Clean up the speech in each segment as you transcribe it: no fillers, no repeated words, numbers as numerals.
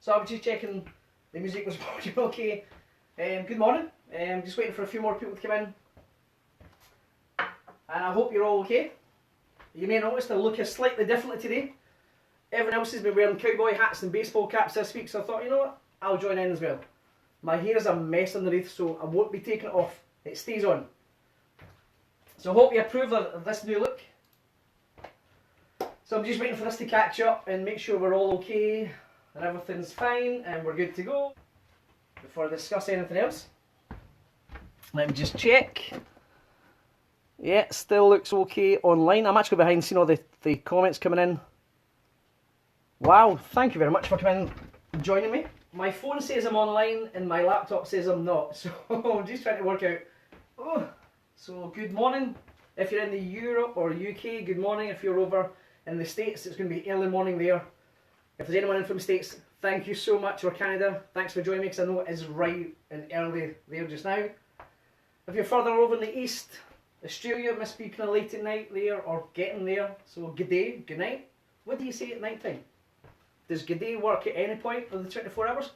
So I was just checking the music was working okay. Good morning. Just waiting for a few more people to come in. And I hope you're all okay. You may notice the look is slightly differently today. Everyone else has been wearing cowboy hats and baseball caps this week, so I thought, you know what, I'll join in as well. My hair is a mess underneath, so I won't be taking it off. It stays on. So I hope you approve of this new look. So I'm just waiting for this to catch up and make sure we're all okay and everything's fine and we're good to go before I discuss anything else. Let me just check. Yeah, still looks okay online. I'm actually behind seeing all the comments coming in. Wow, thank you very much for coming and joining me. My phone says I'm online and my laptop says I'm not, so I'm just trying to work out. Oh, so good morning if you're in the Europe or UK, good morning if you're over in the States, it's going to be early morning there. If there's anyone in from the States, thank you so much, or Canada, thanks for joining me because I know it is right and early there just now. If you're further over in the East, Australia, it must be kind of late at night there or getting there, so good day, good night. What do you say at night time? Does good day work at any point of the 24 hours?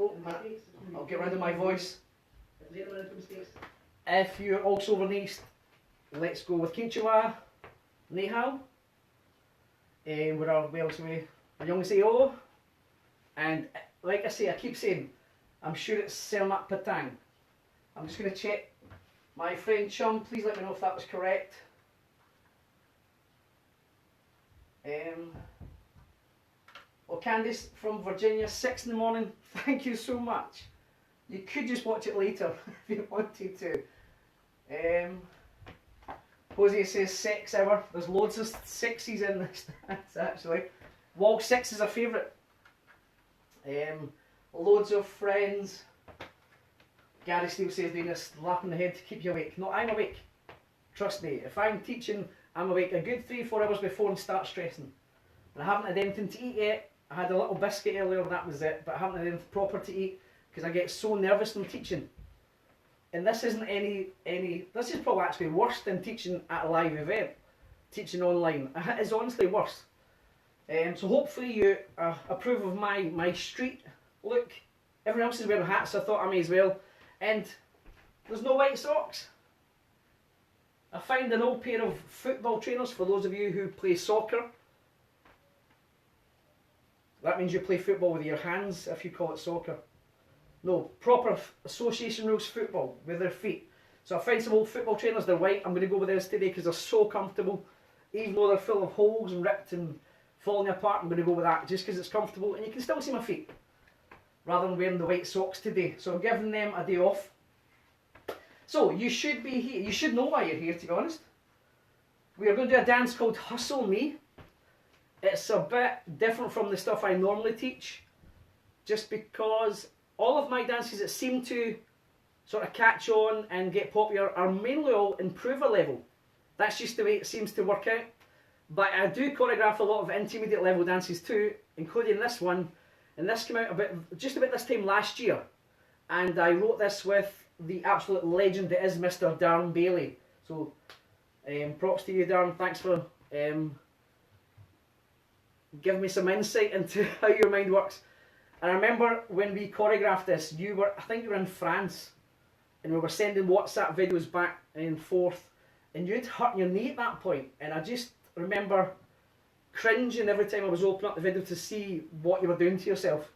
Oh, I'll get rid of my voice. If you're also over in the East, let's go with Kinchua, Ni Hao, we're all Welshway, Annyeonghaseyo, and like I say, I keep saying, I'm sure it's Selamat Petang. I'm just going to check. My friend Chum, please let me know if that was correct. Oh, Candice from Virginia, 6 in the morning, thank you so much. You could just watch it later if you wanted to. Jose says 6 hour. There's loads of 6s in this actually. Wall 6 is a favourite. Loads of friends. Gary Steele says doing this lapping the head to keep you awake. No, I'm awake. Trust me, if I'm teaching, I'm awake a good 3-4 hours before and start stressing. And I haven't had anything to eat yet. I had a little biscuit earlier, that was it, but I haven't had anything proper to eat because I get so nervous when teaching. And this isn't this is probably actually worse than teaching at a live event. Teaching online. It is honestly worse. So hopefully you approve of my street look. Everyone else is wearing hats, so I thought I may as well. And there's no white socks. I found an old pair of football trainers for those of you who play soccer. That means you play football with your hands if you call it soccer. No, proper association rules football with their feet. So I found some old football trainers, they're white. I'm going to go with those today because they're so comfortable. Even though they're full of holes and ripped and falling apart, I'm going to go with that just because it's comfortable and you can still see my feet. Rather than wearing the white socks today. So I'm giving them a day off. So you should be here, you should know why you're here to be honest. We are going to do a dance called Hustle Me. It's a bit different from the stuff I normally teach. Just because all of my dances that seem to sort of catch on and get popular are mainly all improver level. That's just the way it seems to work out. But I do choreograph a lot of intermediate level dances too, including this one. And this came out just about this time last year. And I wrote this with the absolute legend that is Mr. Darren Bailey. So props to you, Darren. Thanks for giving me some insight into how your mind works. And I remember when we choreographed this, I think you were in France, and we were sending WhatsApp videos back and forth, and you'd hurt your knee at that point, and I just remember cringing every time I was opening up the video to see what you were doing to yourself.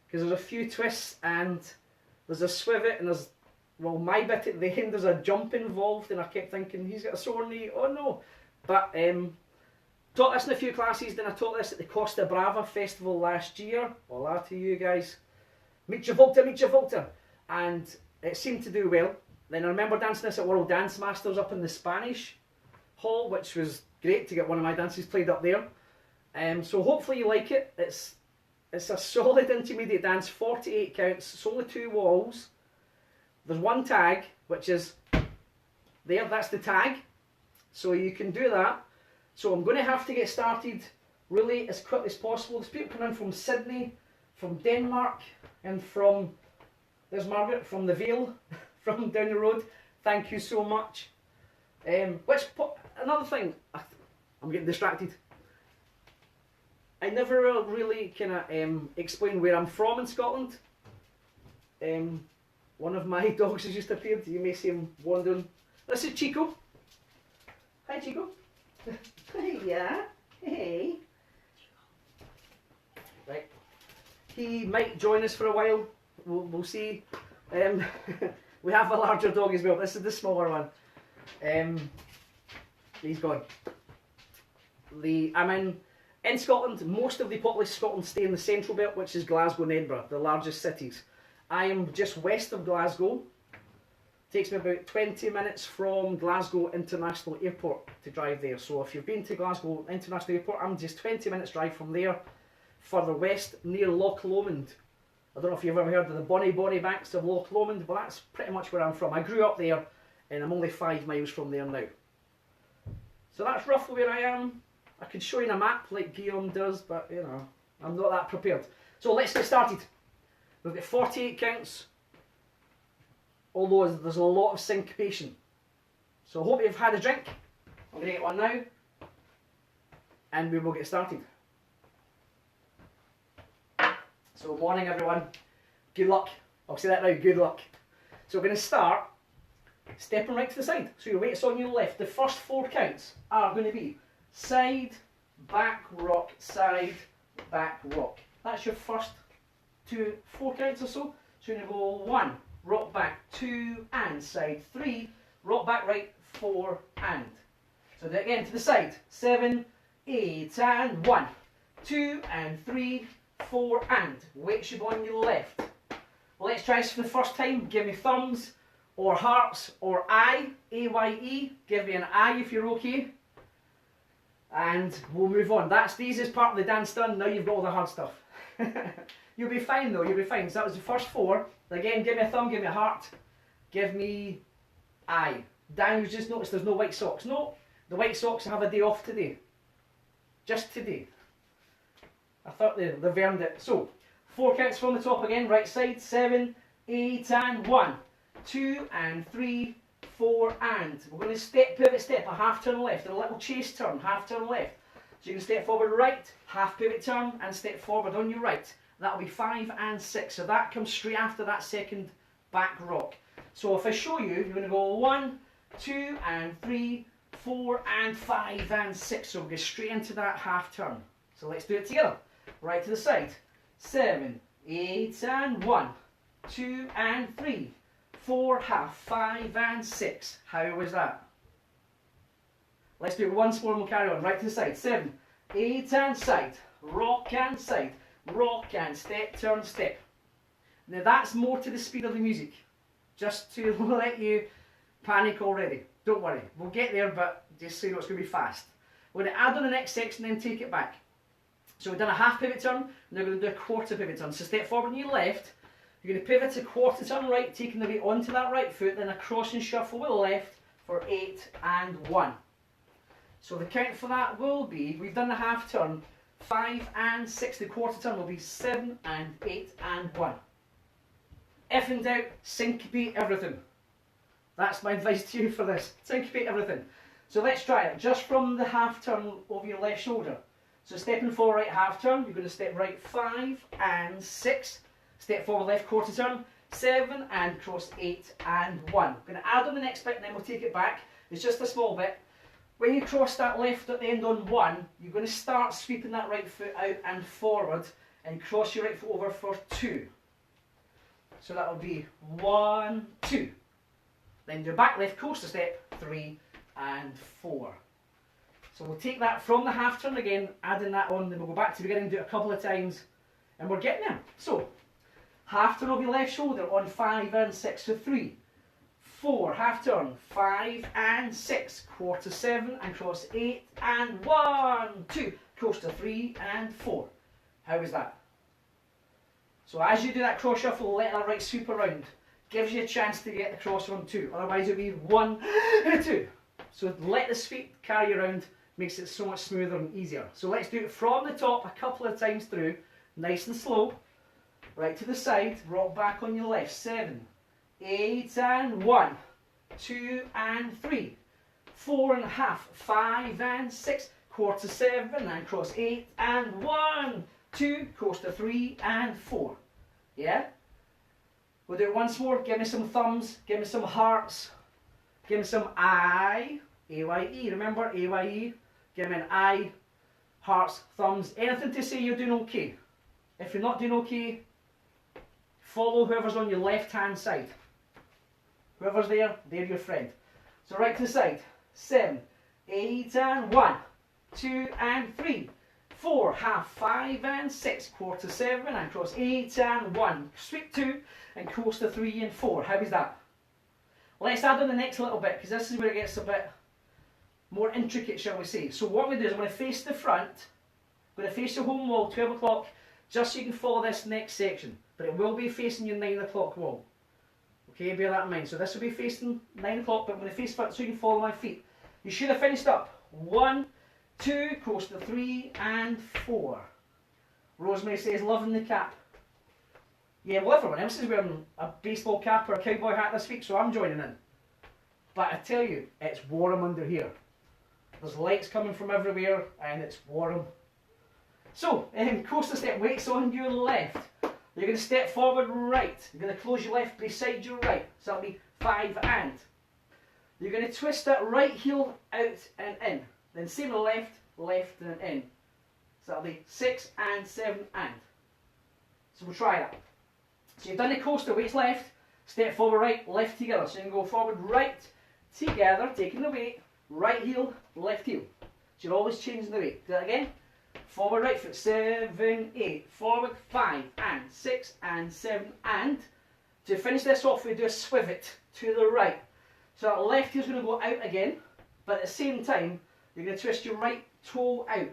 Because there's a few twists, and there's a swivot, and there's, well, my bit at the end, there's a jump involved, and I kept thinking, he's got a sore knee, oh no. But taught this in a few classes, then I taught this at the Costa Brava festival last year. Hola to you guys. Meet your Volta. And it seemed to do well. Then I remember dancing this at World Dance Masters up in the Spanish hall, which was great to get one of my dances played up there. So hopefully you like it. It's a solid intermediate dance, 48 counts, it's only 2 walls. There's one tag, which is there, that's the tag. So you can do that. So I'm going to have to get started really as quickly as possible. There's people coming in from Sydney, from Denmark, and from, there's Margaret, from the Vale, from down the road. Thank you so much. Another thing, I'm getting distracted. I never really kind of explain where I'm from in Scotland. One of my dogs has just appeared. You may see him wandering. This is Chico. Hi, Chico. Yeah. Hey. Right. He might join us for a while. We'll see. We have a larger dog as well. This is the smaller one. He's gone. I'm in Scotland. Most of the population of Scotland stay in the central belt, which is Glasgow and Edinburgh, the largest cities. I am just west of Glasgow. Takes me about 20 minutes from Glasgow International Airport to drive there. So if you've been to Glasgow International Airport, I'm just 20 minutes drive from there. Further west, near Loch Lomond. I don't know if you've ever heard of the bonny banks of Loch Lomond, but that's pretty much where I'm from. I grew up there, and I'm only 5 miles from there now. So that's roughly where I am. I could show you a map like Guillaume does, but you know, I'm not that prepared. So let's get started. We've got 48 counts, although there's a lot of syncopation. So I hope you've had a drink. I'm going to get one now, and we will get started. So morning everyone, good luck. I'll say that now, good luck. So we're going to start stepping right to the side. So your weight's on your left. The first 4 counts are going to be side, back, rock, side, back, rock. That's your first 4 counts or so. So you're going to go 1, rock back, 2 and side, 3, rock back right, 4 and. So do it again to the side, 7, 8 and 1, 2 and 3, 4 and. Weight should go on your left. Well, let's try this for the first time. Give me thumbs or hearts or I, A-Y-E. Give me an I if you're okay. And we'll move on. That's the easiest part of the dance done. Now you've got all the hard stuff. You'll be fine though, you'll be fine. So that was the first 4. Again, give me a thumb, give me a heart. Give me I. Dan, you just noticed there's no white socks. No, the White Sox have a day off today. Just today. I thought they've earned it. So, 4 counts from the top again. Right side. 7, 8 and 1. 2 and 3, 4 and. We're going to step, pivot, step, a half turn left. And a little chase turn, half turn left. So you can step forward right, half pivot turn, and step forward on your right. That'll be 5 and 6. So that comes straight after that second back rock. So if I show you, you're going to go 1, 2 and 3, 4 and 5 and 6. So we'll go straight into that half turn. So let's do it together. Right to the side. 7, 8 and 1, 2 and 3, 4, half, 5 and 6. How was that? Let's do it once more and we'll carry on. Right to the side. 7, 8 and side, rock and side, rock and step, turn, step. Now that's more to the speed of the music. Just to let you panic already. Don't worry, we'll get there, but just so you know it's going to be fast. We're going to add on the next section and then take it back. So we've done a half pivot turn, now we're going to do a quarter pivot turn. So step forward on your left, you're going to pivot to quarter turn right, taking the weight onto that right foot, then a cross and shuffle with the left for 8 and 1. So the count for that will be, we've done the half turn, 5 and 6. The quarter turn will be 7 and 8 and 1. If in doubt, syncopate everything. That's my advice to you for this. Syncopate everything. So let's try it. Just from the half turn over your left shoulder. So stepping forward right half turn, you're going to step right 5 and 6. Step forward left quarter turn, 7 and cross 8 and 1. I'm going to add on the next bit and then we'll take it back. It's just a small bit. When you cross that left at the end on 1, you're going to start sweeping that right foot out and forward and cross your right foot over for 2. So that will be 1, 2. Then do back left coaster step, 3 and 4. So we'll take that from the half turn again, adding that on, then we'll go back to the beginning, do it a couple of times, and we're getting there. So, half turn over your left shoulder on 5 and 6 for 3. 4, half turn, 5 and 6, quarter 7 and cross 8 and 1, 2, coaster 3 and 4. How was that? So as you do that cross shuffle, let that right sweep around. Gives you a chance to get the cross on 2, otherwise it'll be 1 and 2. So let the sweep carry around, makes it so much smoother and easier. So let's do it from the top a couple of times through, nice and slow. Right to the side, rock back on your left, 7, 8 and 1, 2 and 3, 4 and a half, 5 and 6, quarter 7 and cross 8 and 1, 2, coaster 3 and 4. Yeah? We'll do it once more. Give me some thumbs, give me some hearts, give me some I, A-Y-E, remember A-Y-E, give me an I, hearts, thumbs, anything to say you're doing okay. If you're not doing okay, follow whoever's on your left hand side. Whoever's there, they're your friend. So right to the side, 7, 8 and 1, 2 and 3, 4, half 5 and 6, quarter 7 and cross 8 and 1, sweep 2 and coaster 3 and 4. How is that? Let's add on the next little bit because this is where it gets a bit more intricate, shall we say. So what we do is I'm going to face the front, I'm going to face the home wall 12 o'clock just so you can follow this next section, but it will be facing your 9 o'clock wall. Okay, bear that in mind. So this will be facing 9 o'clock, but I'm going to face front so you can follow my feet. You should have finished up. 1, 2, coaster 3 and 4. Rosemary says, loving the cap. Yeah, well, everyone else is wearing a baseball cap or a cowboy hat this week, so I'm joining in. But I tell you, it's warm under here. There's lights coming from everywhere and it's warm. So, coaster step, weights on your left. You're going to step forward right. You're going to close your left beside your right. So that'll be 5 and. You're going to twist that right heel out and in. Then same with the left, left and in. So that'll be 6 and 7 and. So we'll try that. So you've done the coaster, weights left, step forward right, left together. So you can go forward right together, taking the weight, right heel, left heel. So you're always changing the weight. Do that again. Forward right foot, 7, 8, forward 5 and 6 and 7 and. To finish this off, we do a swivot to the right. So that left heel's going to go out again, but at the same time, you're going to twist your right toe out.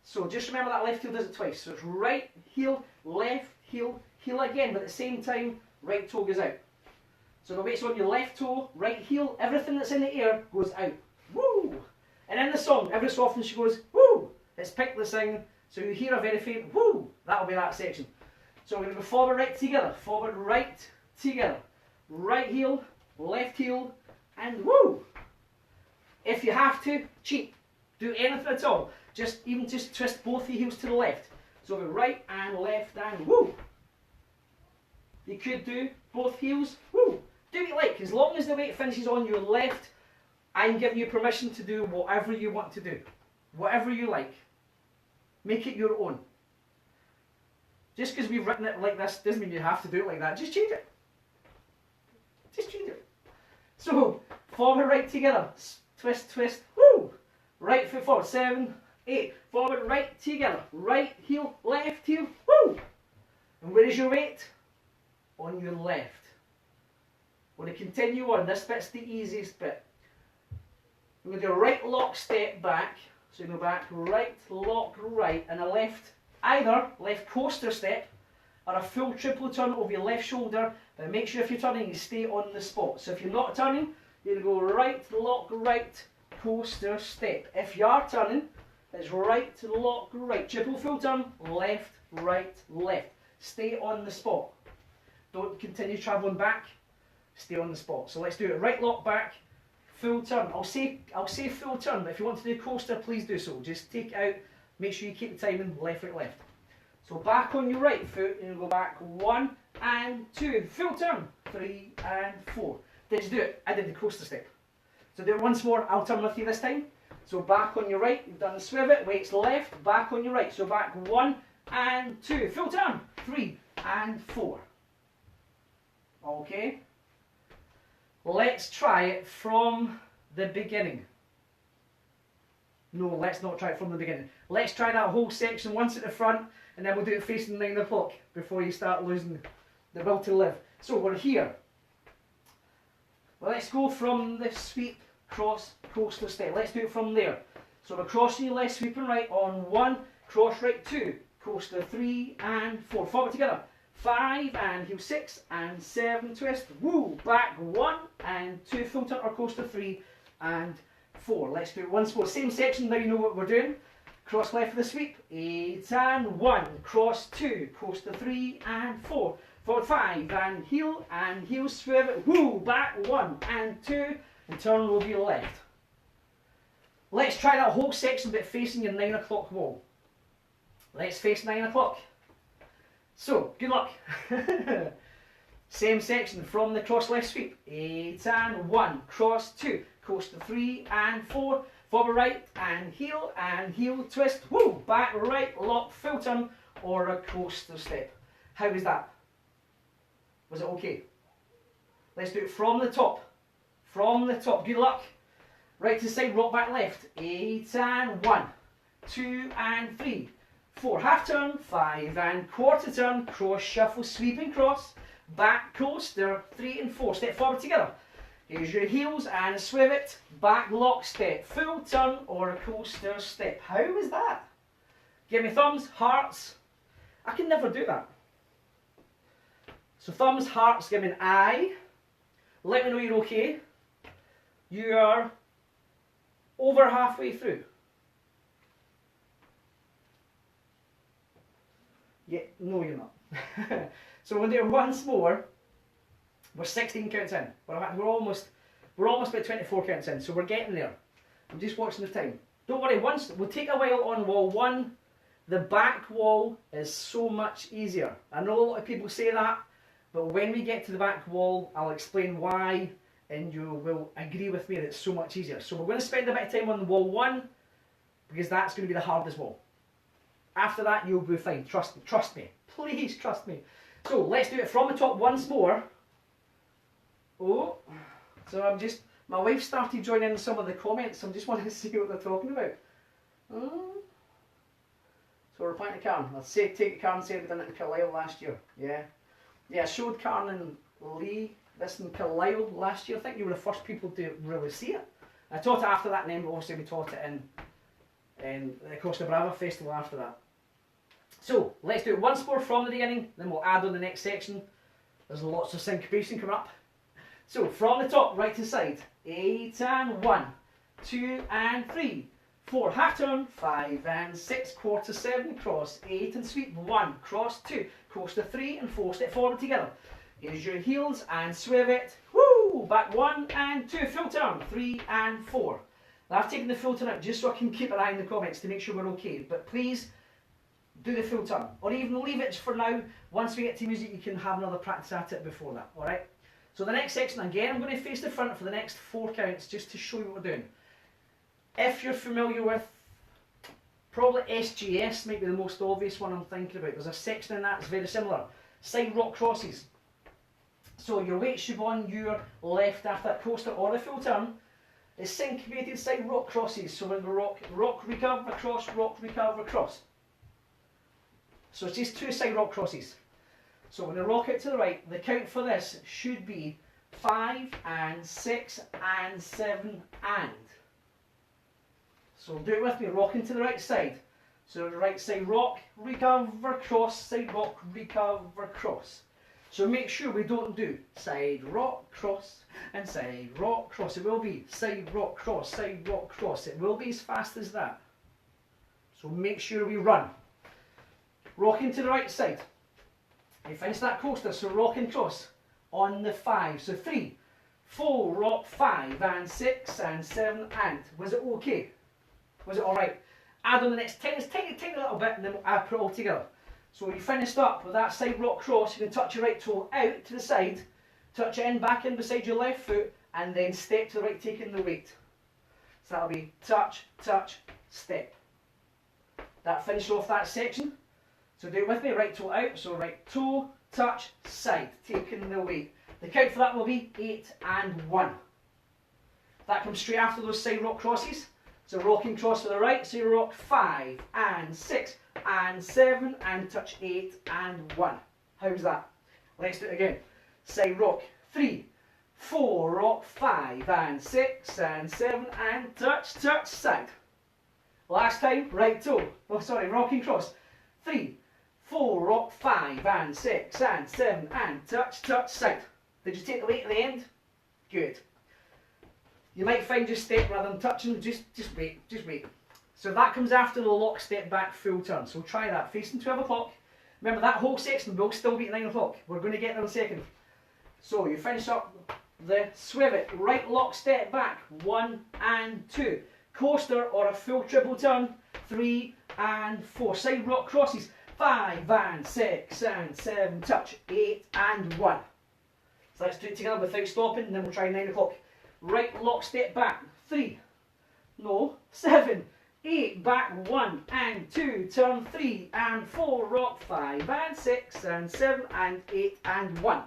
So just remember that left heel does it twice. So it's right heel, heel again, but at the same time, right toe goes out. So the weight's on your left toe, right heel, everything that's in the air goes out. Woo! And in the song, every so often she goes, woo! It's picked the sing, so you hear a very faint woo! That'll be that section. So we're going to go forward right together, forward right together, right heel, left heel, and woo! If you have to, cheat. Do anything at all. Just twist both your heels to the left. So go right and left and woo! You could do both heels, woo! Do what you like, as long as the weight finishes on your left, I'm giving you permission to do whatever you want to do. Whatever you like. Make it your own. Just because we've written it like this doesn't mean you have to do it like that. Just change it. Just change it. So, forward right together. Twist, twist, woo! Right foot forward, 7, 8. Forward right together. Right heel, left heel, woo! And where is your weight? On your left. We're going to continue on. This bit's the easiest bit. We're going to do a right lock step back. So you go back, right lock right, and a left, either left coaster step or a full triple turn over your left shoulder, but make sure if you're turning you stay on the spot. So if you're not turning, you're going to go right lock right, coaster step. If you are turning, it's right lock right, triple full turn, left, right, left. Stay on the spot. Don't continue travelling back, stay on the spot. So let's do it. Right lock back, full turn. I'll say full turn, but if you want to do coaster, please do so. Just take it out, make sure you keep the timing, left, right, left. So back on your right foot, and you go back 1 and 2, full turn, 3 and 4. Did you do it? I did the coaster step. So do it once more, I'll turn with you this time. So back on your right, you've done the swivot, weights left, back on your right. So back 1 and 2, full turn, 3 and 4. Okay. Let's try it from the beginning. No, let's not try it from the beginning. Let's try that whole section once at the front, and then we'll do it facing 9 o'clock before you start losing the will to live. So we're here. Well, let's go from the sweep, cross, coaster step. Let's do it from there. So we're crossing your left, sweeping right on 1, cross right 2, coaster 3 and 4. Forward together. 5 and heel 6 and 7, twist, woo, back 1 and 2, full turn or coaster 3 and 4. Let's do it once more. Same section, now you know what we're doing. Cross left for the sweep, 8 and 1, cross 2, coaster 3 and 4. Forward 5 and heel swerve, woo, back 1 and 2, and turn will be left. Let's try that whole section but facing your 9 o'clock wall. Let's face 9 o'clock. So, good luck. Same section from the cross left sweep. 8 and 1, cross 2, coaster 3 and 4, forward right and heel twist, woo, back right, lock, full turn, or a coaster step. How was that? Was it okay? Let's do it from the top. From the top, good luck. Right to side, rock back left. 8 and 1, 2 and 3, 4, half turn, 5 and quarter turn, cross shuffle, sweeping cross, back coaster, 3 and 4, step forward together. Here's your heels and swivet, back lock step, full turn or a coaster step. How was that? Give me thumbs, hearts. I can never do that. So thumbs, hearts, give me an eye. Let me know you're okay. You are over halfway through. Yeah, no you're not. So we're going to do it once more. We're 16 counts in. We're almost about 24 counts in, so we're getting there. I'm just watching the time. Don't worry, we'll take a while on wall 1. The back wall is so much easier. I know a lot of people say that, but when we get to the back wall, I'll explain why, and you will agree with me that it's so much easier. So we're going to spend a bit of time on wall 1, because that's going to be the hardest wall. After that, you'll be fine. Trust me. Please trust me. So let's do it from the top once more. Oh, so my wife started joining in some of the comments, so I'm just wanting to see what they're talking about. So we're pointing to Karen. I'll say, take Karen said we done it in Carlisle last year. Yeah, I showed Karen and Lee this in Carlisle last year. I think you were the first people to really see it. I taught it after that, and then obviously we taught it in the Costa Brava festival after that. So let's do it once more from the beginning, then we'll add on the next section. There's lots of syncopation coming up. So from the top, right to side, 8 and 1, 2 and 3, 4, half turn, 5 and 6, quarter 7, cross, 8 and sweep, 1, cross 2, coaster 3 and 4, step forward together. Here's your heels and swivet, woo, back 1 and 2, full turn, 3 and 4. Now I've taken the full turn out just so I can keep an eye in the comments to make sure we're okay, but please do the full turn, or even leave it for now. Once we get to music you can have another practice at it before that, alright? So the next section, again, I'm going to face the front for the next 4 counts just to show you what we're doing. If you're familiar with, probably SGS might be the most obvious one I'm thinking about. There's a section in that that's very similar. Side rock crosses. So your weight should be on your left after that coaster or the full turn. It's syncopated side rock crosses. So when we rock, recover, across, rock, recover, across. So it's just 2 side rock crosses. So when I rock it to the right, the count for this should be 5 and 6 and 7 and. So do it with me, rocking to the right side. So the right side rock, recover, cross, side rock, recover, cross. So make sure we don't do side rock, cross, and side rock, cross. It will be side rock, cross, side rock, cross. It will be as fast as that. So make sure we run. Rocking to the right side. You finish that coaster, so rock and cross on the 5. So 3, 4, rock, 5 and 6 and 7 and. Was it okay? Was it alright? Add on the next tiny little bit and then we'll put it all together. So when you finished up with that side rock cross, you can touch your right toe out to the side, touch it in, back in beside your left foot, and then step to the right, taking the weight. So that'll be touch, touch, step. That finishes off that section. So do it with me, right toe out, so right toe, touch, side, taking the weight. The count for that will be 8 and 1. That comes straight after those side rock crosses. So rocking cross to the right, so you rock 5 and 6 and 7 and touch 8 and 1. How's that? Let's do it again. Side rock 3, 4, rock 5 and 6 and 7 and touch, touch, side. Last time, right toe, rocking cross 3, 4, rock 5 and 6 and 7 and touch, touch, side. Did you take the weight at the end? Good. You might find your step rather than touching, just wait. So that comes after the lock step back full turn. So try that, facing 12 o'clock. Remember that whole section will still be at 9 o'clock. We're going to get there in a second. So you finish up the swivet, right lock step back, 1 and 2. coaster or a full triple turn, 3 and 4, side rock crosses, 5 and 6 and 7, touch, 8 and 1. So let's do it together without stopping, and then we'll try 9 o'clock. Right lock step back, 3, no, 7, 8, back 1 and 2, turn 3 and 4, rock 5 and 6 and 7 and 8 and 1.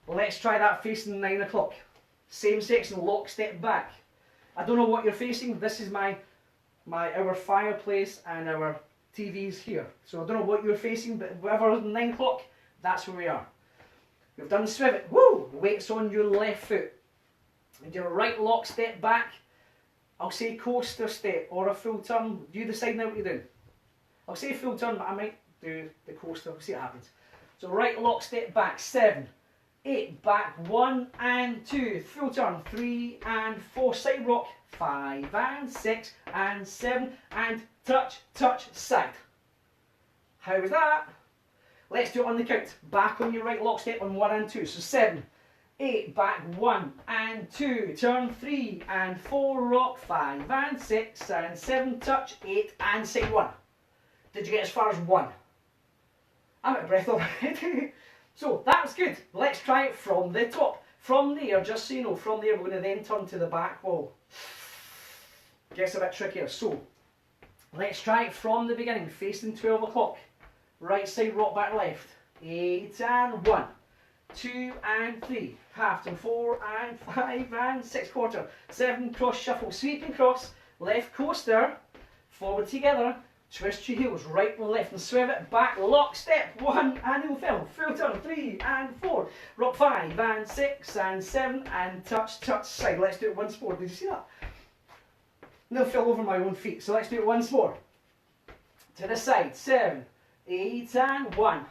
Let's try that facing 9 o'clock. Same section, lock step back. I don't know what you're facing. This is our fireplace and our TV's here. So I don't know what you're facing, but whatever 9 o'clock, that's where we are. We've done swivet. Woo! Weights on your left foot. And your right lock step back. I'll say coaster step or a full turn. You decide now what you're doing. I'll say full turn, but I might do the coaster. We'll see what happens. So right lock step back, 7, 8, back 1 and 2, full turn, 3 and 4, side rock, 5 and 6 and 7 and touch, touch, side. How was that? Let's do it on the count. Back on your right lock step on 1 and 2. So 7, 8, back 1 and 2, turn 3 and 4, rock 5 and 6 and 7, touch 8 and side 1. Did you get as far as 1? I'm out of breath already. So that was good. Let's try it from the top. From there, just so you know, from there we're going to then turn to the back wall. Gets a bit trickier. So let's try it from the beginning, facing 12 o'clock. Right side rock back left, 8 and 1, 2 and 3, half turn, 4 and 5 and 6 quarter, 7 cross shuffle, sweeping cross, left coaster, forward together, twist your heels right and left and swerve it back, lock step, 1 and heel fill, full turn, 3 and 4, rock 5 and 6 and 7 and touch, touch, side. Let's do it once more. Did you see that? No fill over my own feet, so let's do it once more. To the side, 7, 8 and 1,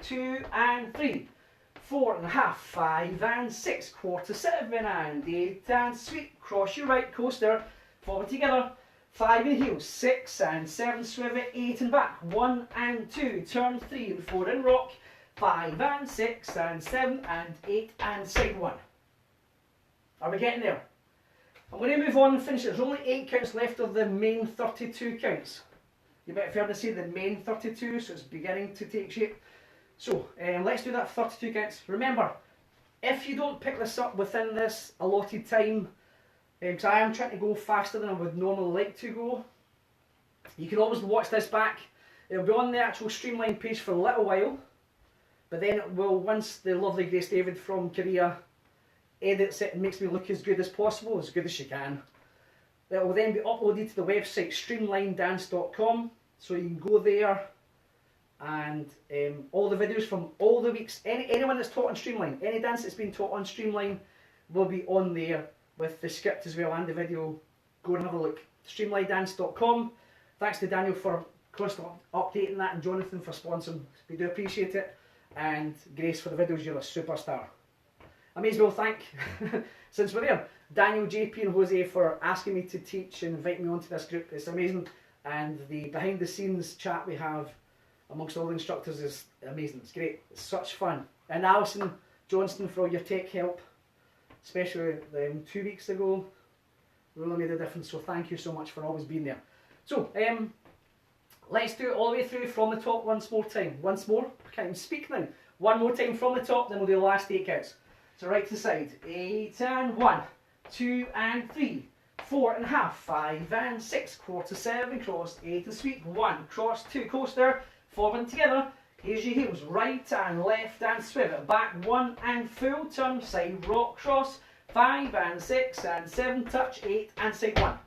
2 and 3, 4 and a half, 5 and 6, quarter, 7 and 8 and sweep, cross your right coaster, forward together, 5 in heels, 6 and 7, swerve it, 8 and back, 1 and 2, turn 3 and 4 and rock, 5 and 6 and 7 and 8 and side 1. Are we getting there? I'm going to move on and finish it. There's only 8 counts left of the main 32 counts. You might have heard me say the main 32, so it's beginning to take shape. So let's do that 32 counts. Remember, if you don't pick this up within this allotted time, because I am trying to go faster than I would normally like to go, you can always watch this back. It'll be on the actual Streamline page for a little while, but then it will, once the lovely Grace David from Korea edits it and makes me look as good as possible, as good as she can, it will then be uploaded to the website streamlinedance.com, so you can go there and all the videos from all the weeks, anyone that's taught on Streamline, any dance that's been taught on Streamline will be on there with the script as well and the video. Go and have a look. Streamlinedance.com. Thanks to Daniel for constantly updating that and Jonathan for sponsoring. We do appreciate it. And Grace for the videos. You're a superstar. I may as well thank, since we're there, Daniel, JP and Jose for asking me to teach and invite me onto this group. It's amazing. And the behind the scenes chat we have amongst all the instructors is amazing. It's great. It's such fun. And Alison Johnston for all your tech help, especially 2 weeks ago, really made a difference. So thank you so much for always being there. So let's do it all the way through from the top once more time. Once more. I can't even speak now. One more time from the top, then we'll do the last 8 counts. So right to the side. 8 and 1, 2 and 3, 4 and a half, 5 and 6, quarter, 7 cross, 8 and sweep, 1 cross, 2 coaster, forward and together. Here's your heels, right and left and swerve it, back 1 and full turn, side rock cross, 5 and 6 and 7, touch 8 and side 1.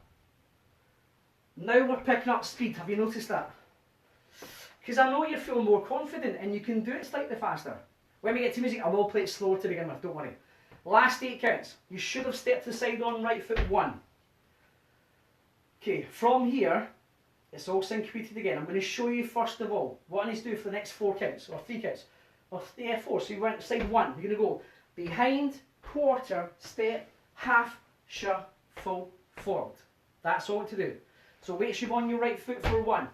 Now we're picking up speed. Have you noticed that? Because I know you're feeling more confident and you can do it slightly faster. When we get to music, I will play it slower to begin with, don't worry. Last 8 counts. You should have stepped to the side on right foot 1. Okay, from here, it's all syncopated again. I'm going to show you first of all what I need to do for the next 4 counts, or 3 counts. Or yeah, 4. So you went side 1. You're going to go behind, quarter, step, half, shuffle, forward. That's all to do. So weight should be on your right foot for 1.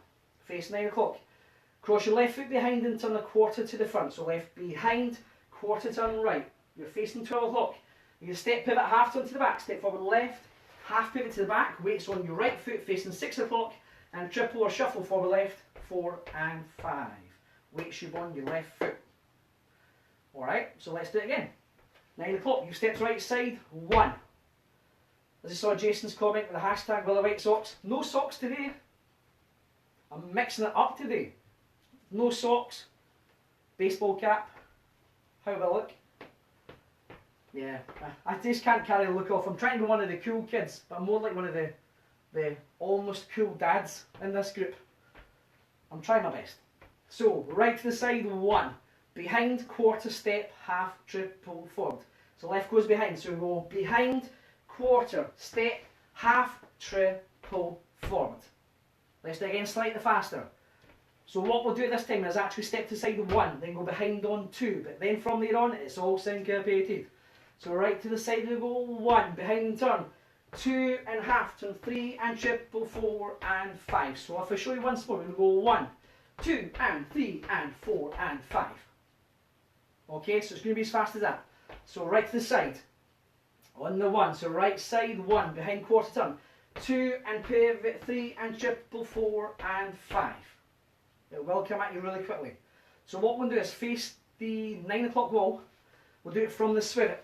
Face 9 o'clock. Cross your left foot behind and turn a quarter to the front. So left behind, quarter turn right. You're facing 12 o'clock. You can step pivot, half turn to the back. Step forward left, half pivot to the back, weights on your right foot facing 6 o'clock, and triple or shuffle forward left, 4 and 5. Weight should be on your left foot. Alright, so let's do it again. 9 o'clock, you step to right side, 1. As I saw Jason's comment with the hashtag Willie White Socks, no socks today. I'm mixing it up today. No socks, baseball cap. How will I look? Yeah, I just can't carry the look off. I'm trying to be one of the cool kids, but I'm more like one of the almost cool dads in this group. I'm trying my best. So, right to the side, 1. Behind, quarter step, half, triple, forward. So left goes behind, so we go behind, quarter, step, half, triple, forward. Let's do it again slightly faster. So what we'll do this time is actually step to side 1, then go behind on 2, but then from there on it's all syncopated. So right to the side we go 1, behind and turn, 2 and half, turn 3 and triple, 4 and 5. So if I show you once more, we'll go 1, 2 and 3 and 4 and 5. Okay, so it's going to be as fast as that. So right to the side, on the 1, so right side 1, behind quarter turn, 2 and pivot, 3 and triple, 4 and 5. It will come at you really quickly. So what we'll do is face the 9 o'clock wall. We'll do it from the swivel.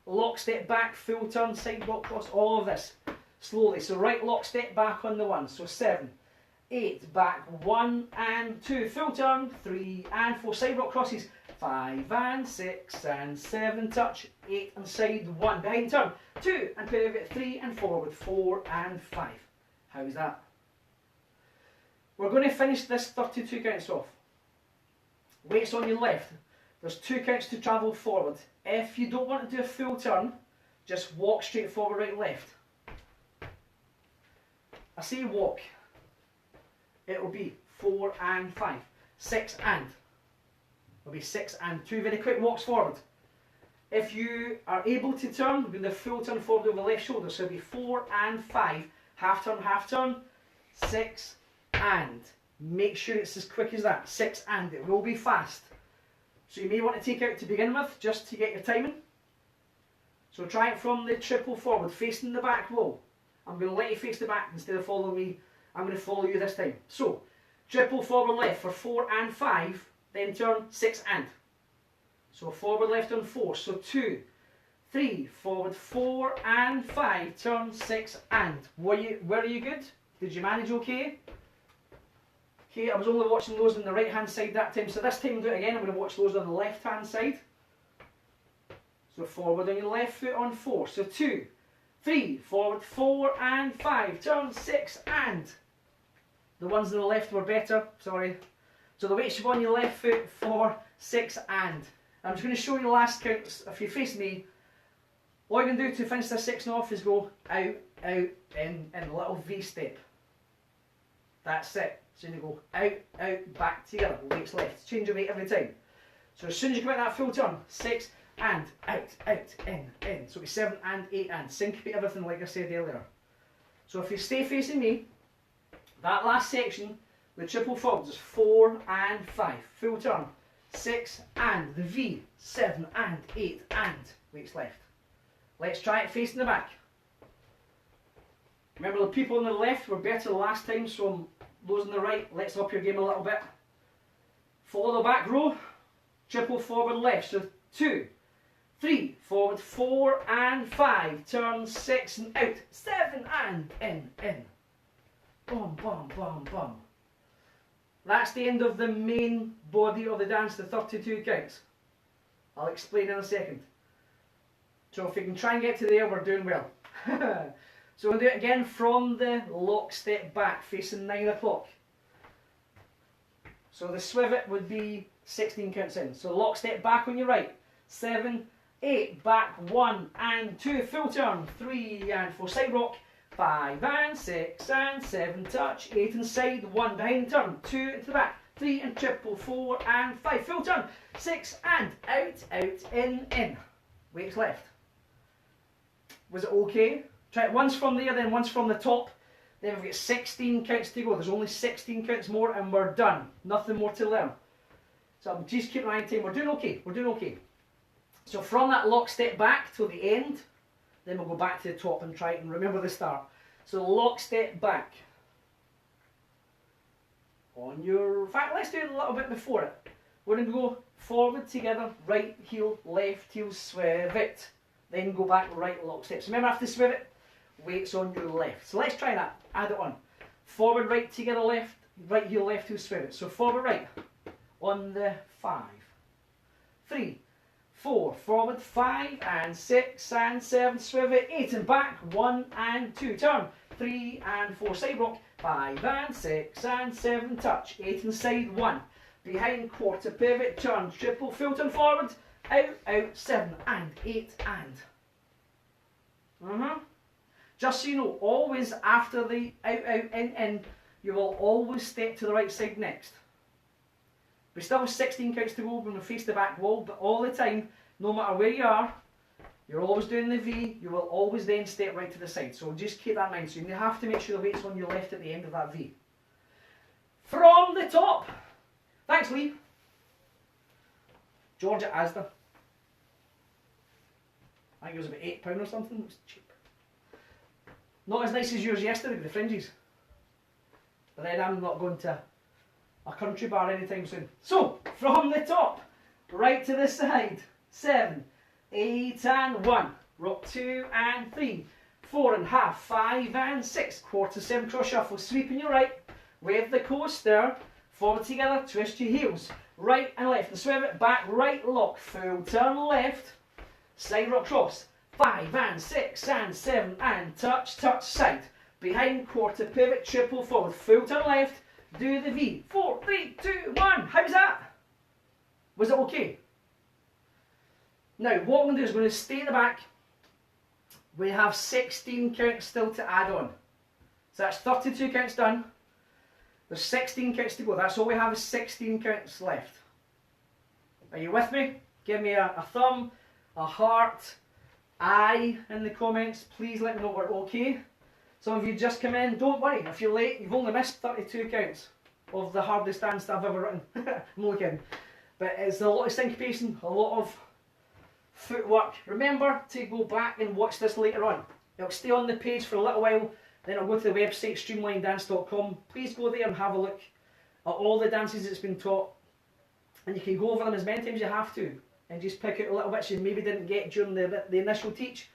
Lock, step back, full turn, side block cross, all of this. Slowly. So right lock, step back on the 1. So 7, 8, back 1 and 2. Full turn, 3 and 4. Side block crosses, 5 and 6 and 7. Touch, 8 and side 1. Behind turn, 2 and pivot, 3 and forward, 4 and 5. How's that? We're going to finish this 32 counts off. Weights on your left. There's 2 counts to travel forward. If you don't want to do a full turn, just walk straight forward, right, left. I say walk. It will be 4 and 5. 6 and. It will be 6 and 2 very quick walks forward. If you are able to turn, we'll do the full turn forward over the left shoulder. So it will be 4 and 5. Half turn, 6 and. Make sure it's as quick as that. 6 and. It will be fast. So you may want to take out to begin with, just to get your timing. So try it from the triple forward, facing the back wall. I'm going to let you face the back instead of following me. I'm going to follow you this time. So, triple forward left for 4 and 5, then turn 6 and. So forward left on 4, so 2, 3, forward 4 and 5, turn 6 and. Were you good? Did you manage okay? Okay, I was only watching those on the right hand side that time, so this time I'll do it again. I'm going to watch those on the left hand side. So forward on your left foot on 4, so 2, 3, forward 4 and 5, turn 6 and. The ones on the left were better, sorry. So the weight should be on your left foot, 4, 6 and. I'm just going to show you the last counts. If you face me, all you're going to do to finish this section off is go out, out, in a little V step. That's it. So you go out, out, back together, weights left. Change your weight every time. So as soon as you come out that full turn, 6 and, out, out, in. So it'll be 7 and 8 and. Syncopate everything like I said earlier. So if you stay facing me, that last section, the triple forwards is 4 and 5. Full turn, 6 and. The V, 7 and 8 and. Weights left. Let's try it facing the back. Remember the people on the left were better last time, so those on the right, let's up your game a little bit. Follow the back row, triple forward left, so 2, 3, forward 4 and 5, turn 6 and out, 7 and in. Boom, boom, boom, boom. That's the end of the main body of the dance, the 32 counts. I'll explain in a second. So if we can try and get to there, we're doing well. So we'll do it again from the lock step back, facing 9 o'clock. So the swivot would be 16 counts in. So lock step back on your right, 7, 8, back 1 and 2, full turn, 3 and 4, side rock, 5 and 6 and 7, touch, 8 inside, 1 behind turn, 2 into the back, 3 and triple, 4 and 5, full turn, 6 and out, out, in. Weights left. Was it okay? Try it once from there, then once from the top. Then we've got 16 counts to go. There's only 16 counts more and we're done. Nothing more to learn. So I'm just keeping an eye on time. We're doing okay. So from that lock step back till the end, Then we'll go back to the top and try it and remember the start. So lock, step, back. On your, in fact, let's do it a little bit before it. We're going to go forward together, right heel, left heel, swerve it. Then go back, right lock, steps. Remember, after swerve it, weight's on your left. So let's try that. Add it on. Forward, right together, left, right heel, left heel, swerve it. So forward, right on the 5, 3, 4, forward, 5 and 6 and 7, swerve it, 8 and back, 1 and 2, turn, 3 and 4, side rock, 5 and 6 and 7, touch, 8 inside, 1, behind, quarter pivot, turn, triple, full turn forward, out, 7 and 8 and. Just so you know, always after the out, in, you will always step to the right side next. We still have 16 counts to go when we face the back wall, but all the time, no matter where you are, you're always doing the V, you will always then step right to the side. So just keep that in mind. So you have to make sure the weight's on your left at the end of that V. From the top. Thanks, Lee. George at Asda. I think it was about £8 or something. It was cheap. Not as nice as yours yesterday with the fringes. But then I'm not going to a country bar anytime soon. So, from the top, right to the side, 7, 8 and 1, rock 2 and 3, 4 and half, 5 and 6, quarter 7 cross shuffle, sweeping your right, with the coaster, forward together, twist your heels, right and left, and swerve it back, right lock, full turn left, side rock cross, 5 and 6 and 7 and touch, side, behind quarter pivot, triple forward, full turn left, do the V. 4, 3, 2, 1. How's that? Was it okay? Now, what I'm going to do is we're going to stay in the back. We have 16 counts still to add on. So that's 32 counts done. There's 16 counts to go. That's all we have is 16 counts left. Are you with me? Give me a thumb, a heart, aye in the comments. Please let me know we're okay. Some of you just come in, don't worry, if you're late, you've only missed 32 counts of the hardest dance I've ever written. I'm only kidding. But it's a lot of syncopation, a lot of footwork. Remember to go back and watch this later on. It'll stay on the page for a little while, then I'll go to the website streamlinedance.com. Please go there and have a look at all the dances that's been taught. And you can go over them as many times as you have to, and just pick out little bits you maybe didn't get during the initial teach.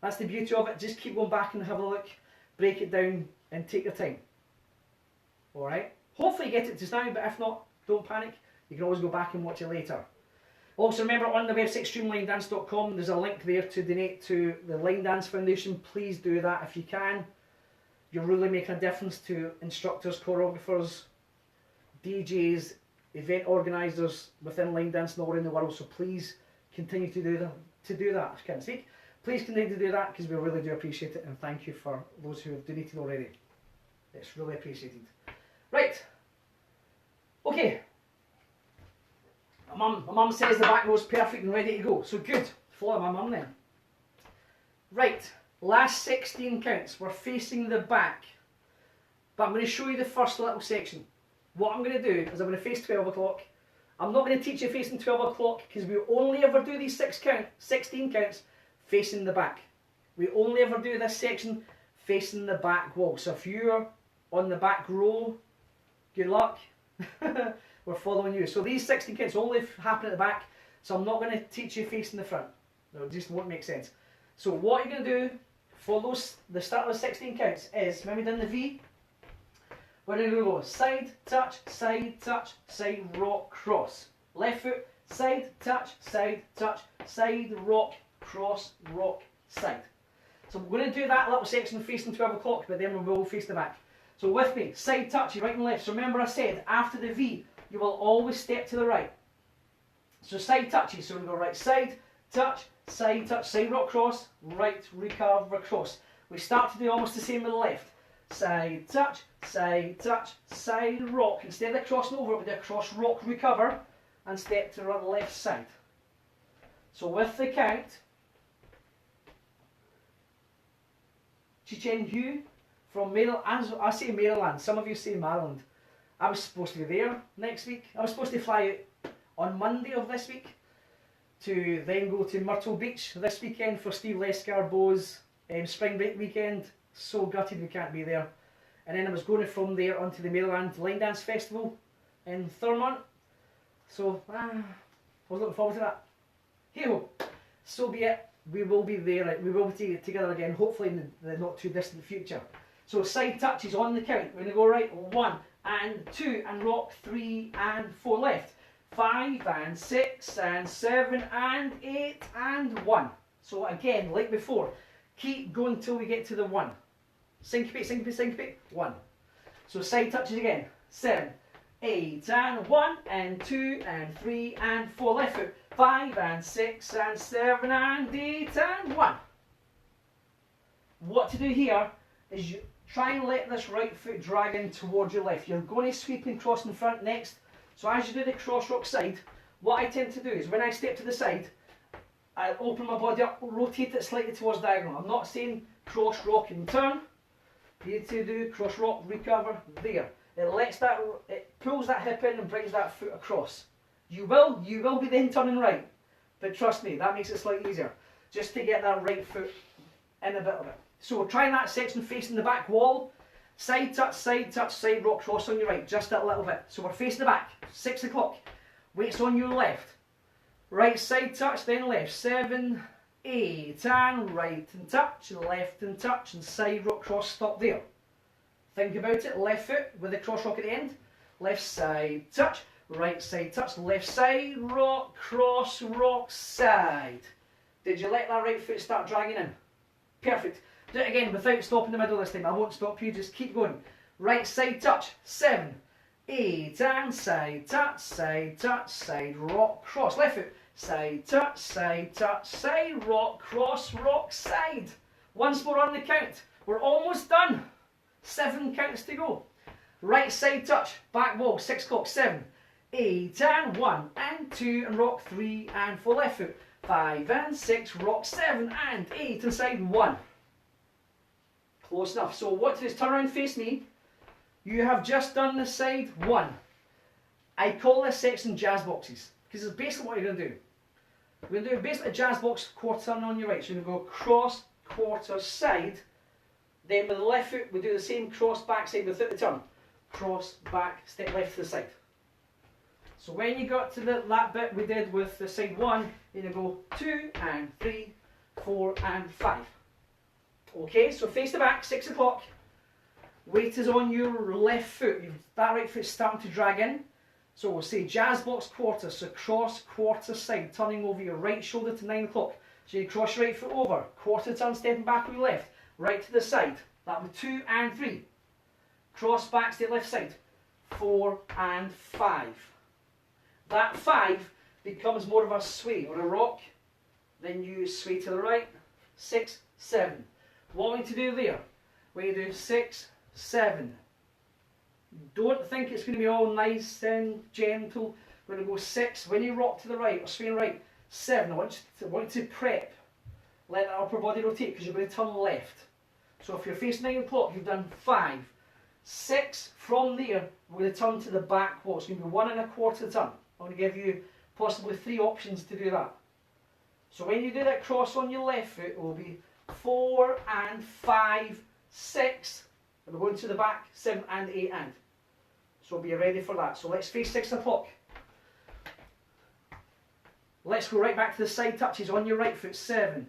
That's the beauty of it. Just keep going back and have a look. Break it down and take your time. Alright? Hopefully you get it just now, but if not, don't panic. You can always go back and watch it later. Also remember, on the website streamlinedance.com there's a link there to donate to the Linedance Foundation. Please do that if you can. You're really making a difference to instructors, choreographers, DJs, event organisers within line dance and all around the world. So please continue to do that. I can't speak. Please continue to do that because we really do appreciate it, and thank you for those who have donated already. It's really appreciated. Right. Okay. My mum says the back row's perfect and ready to go. So good. Follow my mum then. Right. Last 16 counts. We're facing the back. But I'm going to show you the first little section. What I'm going to do is I'm going to face 12 o'clock. I'm not going to teach you facing 12 o'clock because we only ever do these 16 counts facing the back. We only ever do this section facing the back wall. So if you're on the back row, good luck. We're following you. So these 16 counts only happen at the back. So I'm not going to teach you facing the front. No, it just won't make sense. So what you're going to do for the start of the 16 counts is, when we've done the V, we're going to go side, touch, side, rock, cross. Left foot, side, touch, side, rock, cross, rock, side. So we're going to do that little section facing 12 o'clock, but then we will face the back. So with me, side touch, right and left. So remember I said, after the V, you will always step to the right. So side touches, so we go right side, touch, side, rock, cross, right, recurve, cross. We start to do almost the same with the left. Side, touch, side, rock. Instead of crossing over, we do a cross, rock, recover, and step to the left side. So with the count, Chichen Hu from Maryland. I say Maryland, some of you say Maryland. I was supposed to be there next week. I was supposed to fly out on Monday of this week to then go to Myrtle Beach this weekend for Steve Lescarbo's spring break weekend. So gutted we can't be there. And then I was going from there onto the Maryland Linedance Festival in Thurmont. So I was looking forward to that. Hey-ho, so be it. We will be there. We will be together again, hopefully in the not too distant future. So side touches on the count. We're going to go right 1 and 2 and rock 3 and 4 left. 5 and 6 and 7 and 8 and 1. So again, like before, keep going till we get to the 1. Syncopate, syncopate, syncopate, 1. So side touches again. 7, 8 and 1 and 2 and 3 and 4 left foot. 5 and 6 and 7 and 8 and 1. What to do here is you try and let this right foot drag in towards your left. You're going to sweep and cross in front next. So as you do the cross rock side, what I tend to do is when I step to the side, I open my body up, rotate it slightly towards diagonal. I'm not saying cross rock and turn. You need to do cross rock, recover, there. It pulls that hip in and brings that foot across. You will be then turning right, but trust me, that makes it slightly easier. Just to get that right foot in a bit of it. So try that section facing the back wall. Side touch, side rock, cross on your right, just a little bit. So we're facing the back, 6 o'clock. Weights on your left. Right side touch, then left. 7, 8, and right and touch, left and touch, and side rock, cross, stop there. Think about it, left foot with the cross rock at the end. Left side touch, right side touch, left side rock, cross rock, side. Did you let that right foot start dragging in? Perfect. Do it again without stopping in the middle this time. I won't stop you, just keep going. Right side touch, 7, 8, and side touch, side rock, cross. Left foot, side touch, side rock, cross, rock, side. Once more on the count. We're almost done. 7 counts to go. Right side touch, back wall, 6 o'clock, 7, 8, and 1, and 2, and rock 3, and 4 left foot. 5 and 6, rock 7 and 8, and side 1. Close enough. So what to do is turn around, face me. You have just done the side 1. I call this section jazz boxes, because it's basically what you're going to do. We're going to do basically a jazz box quarter turn on your right. So you're going to go cross, quarter, side. Then with the left foot, we do the same cross back side without the turn. Cross, back, step left to the side. So when you got to that bit we did with the side 1, you're going to go 2 and 3, 4 and 5. Okay, so face the back, 6 o'clock. Weight is on your left foot. That right foot's starting to drag in. So we'll say jazz box quarter, so cross, quarter, side, turning over your right shoulder to 9 o'clock. So you cross your right foot over, quarter turn, stepping back with your left, right to the side. That would 2 and 3. Cross back, step left side, 4 and 5. That 5 becomes more of a sway or a rock. Then you sway to the right, 6, 7. What we need to do there, we do 6, 7. Don't think it's going to be all nice and gentle. We're going to go 6. When you rock to the right or sway right, 7. I want you to prep. Let that upper body rotate because you're going to turn left. So if you're facing 9 o'clock, you've done 5. 6. From there, we're going to turn to the back wall. It's going to be 1 1/4 turn. I'm going to give you possibly 3 options to do that. So when you do that cross on your left foot, it will be 4 and 5, 6. And we're going to the back, 7 and 8 and. So be ready for that. So let's face 6 o'clock. Let's go right back to the side touches on your right foot. 7,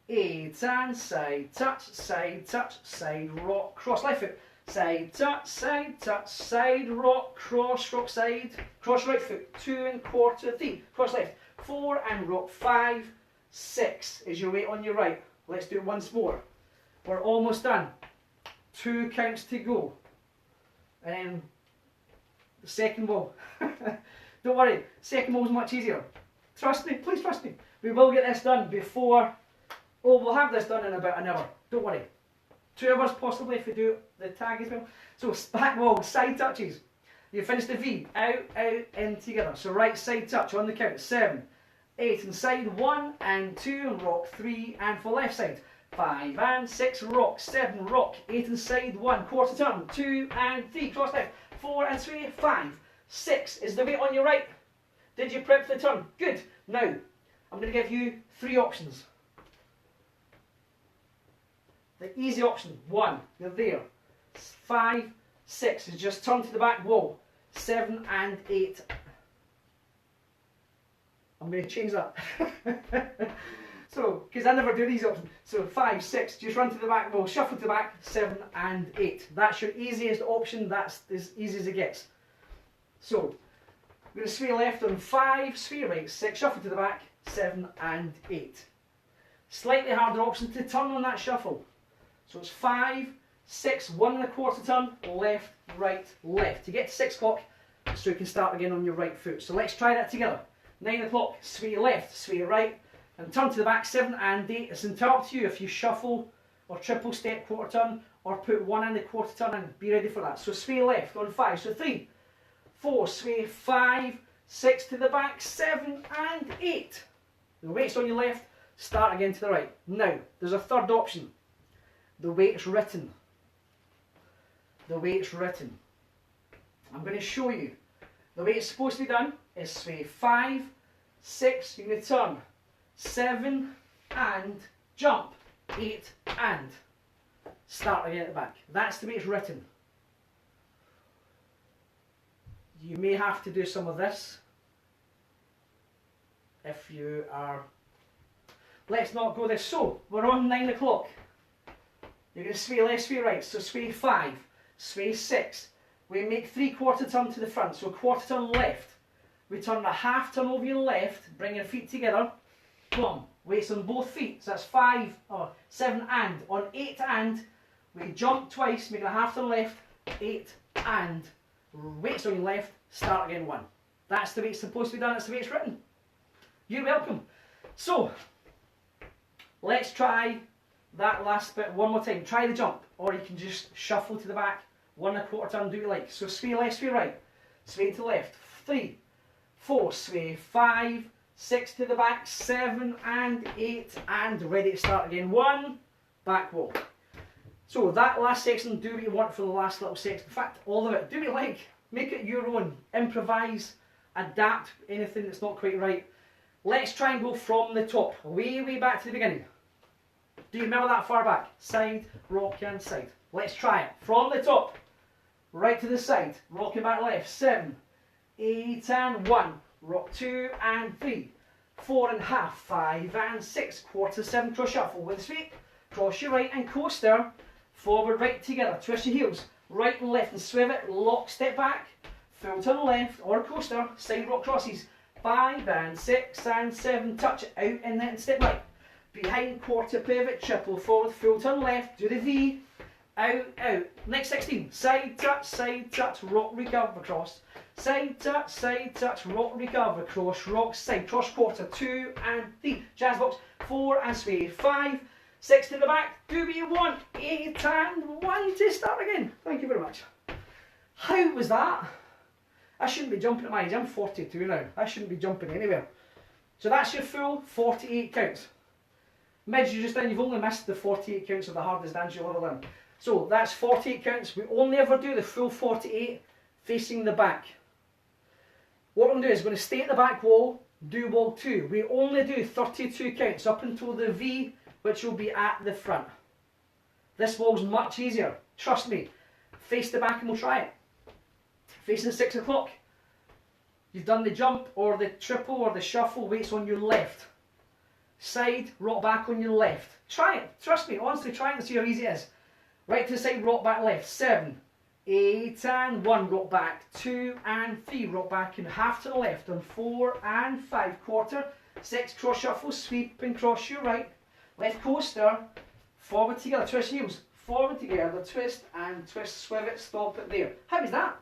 8 and side touch, side rock, cross left foot. Side touch, side rock, cross rock side, cross right foot. 2 1/4, 3, cross left. 4 and rock, 5, 6 is your weight on your right. Let's do it once more. We're almost done. 2 counts to go. And then the second wall. Don't worry, second wall is much easier. Trust me, please trust me. We will get this done before, we'll have this done in about an hour. Don't worry. 2 hours possibly if we do the tag as well. So back wall, side touches. You finish the V, out, in together. So right side touch on the count. 7, 8 and side, 1 and 2 and rock, 3 and for left side. 5 and 6, rock, 7, rock, 8 and side, 1, quarter turn, 2 and 3, cross left, 4 and 3, 5, 6 is the weight on your right. Did you prep for the turn? Good. Now, I'm going to give you 3 options. The easy option, 1, you're there. 5, 6 is just turn to the back wall. 7 and 8. I'm going to change that. So, because I never do these options. So 5, 6, just run to the back wall, shuffle to the back, 7 and 8. That's your easiest option, that's as easy as it gets. So, I'm going to sway left on 5, sway right, 6, shuffle to the back, 7 and 8. Slightly harder option to turn on that shuffle. So it's 5, 6, 1 1/4 turn, left, right, left. To get to 6 o'clock, so you can start again on your right foot. So let's try that together. 9 o'clock, sway left, sway right, and turn to the back, 7 and 8. It's entirely up to you if you shuffle or triple step quarter turn or put 1 1/4 turn in. Be ready for that. So sway left on 5. So 3, 4, sway 5, 6 to the back, 7 and 8. The weight's on your left, start again to the right. Now, there's a third option. The weight's written. The weight's written. I'm going to show you. The way it's supposed to be done is sway 5, 6, you're going to turn, 7 and jump, 8 and start again at the back. That's the way it's written. You may have to do some of this if you are... Let's not go this. So, we're on 9 o'clock. You're going to sway left, sway right. So sway 5, sway 6. We make 3/4 turn to the front. So 1/4 turn left. We turn a half turn over your left, bring your feet together. Boom. Weights on both feet. So that's 5, 7 and. On 8 and, we jump twice, make a half turn left, 8 and. Weights on your left, start again 1. That's the way it's supposed to be done, that's the way it's written. You're welcome. So, let's try that last bit one more time. Try the jump, or you can just shuffle to the back, 1 1/4 turn, do what you like. So sway left, sway right, sway to left, 3, 4, sway 5, 6 to the back, 7 and 8, and ready to start again. 1, back wall. So that last section, do what you want for the last little section. In fact, all of it, do what you like. Make it your own. Improvise, adapt anything that's not quite right. Let's try and go from the top, way back to the beginning. Do you remember that far back? Side, rock and side. Let's try it. From the top, right to the side, rocking back left, 7, 8 and 1, rock 2 and 3, 4 and half, 5 and 6, 1/4 7, cross shuffle with the sweep, cross your right and coaster, forward right together, twist your heels, right and left and swivel it, lock, step back, full turn left or coaster, side rock crosses, 5 and 6 and 7, touch it out and then step right, behind 1/4 pivot, triple forward, full turn left, do the V, out, out. Next 16, side touch, rock, recover, cross, side touch, rock, recover, cross, rock, side, cross 1/4, 2 and 3, jazz box, 4 and sway, 5, 6 to the back, do what you want, 8 and 1 to start again. Thank you very much. How was that? I shouldn't be jumping at my age, I'm 42 now, I shouldn't be jumping anywhere. So that's your full 48 counts. Mids you just done, you've only missed the 48 counts of the hardest dance you'll ever learn. So that's 48 counts. We only ever do the full 48 facing the back. What I'm going to do is I'm going to stay at the back wall, do wall 2. We only do 32 counts up until the V, which will be at the front. This wall's much easier. Trust me. Face the back and we'll try it. Facing 6 o'clock. You've done the jump or the triple or the shuffle, weights on your left. Side, rock back on your left. Try it. Trust me. Honestly, try it and see how easy it is. Right to the side, rock back left, 7, 8 and 1, rock back, 2 and 3, rock back and half to the left on 4 and 5, 1/4, 6, cross shuffle, sweep and cross your right, left coaster, forward together, twist heels, forward together, twist and twist, swivel it, stop it there. How is that?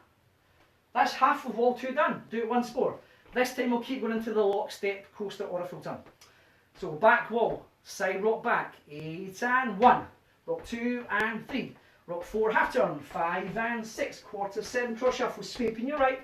That's half of wall 2 done. Do it once more. This time we'll keep going into the lock, step, coaster or a full turn. So back wall, side rock back, 8 and 1. Rock 2 and 3, rock 4, half turn, 5 and 6, 1/4 7, cross shuffle, sweep in your right,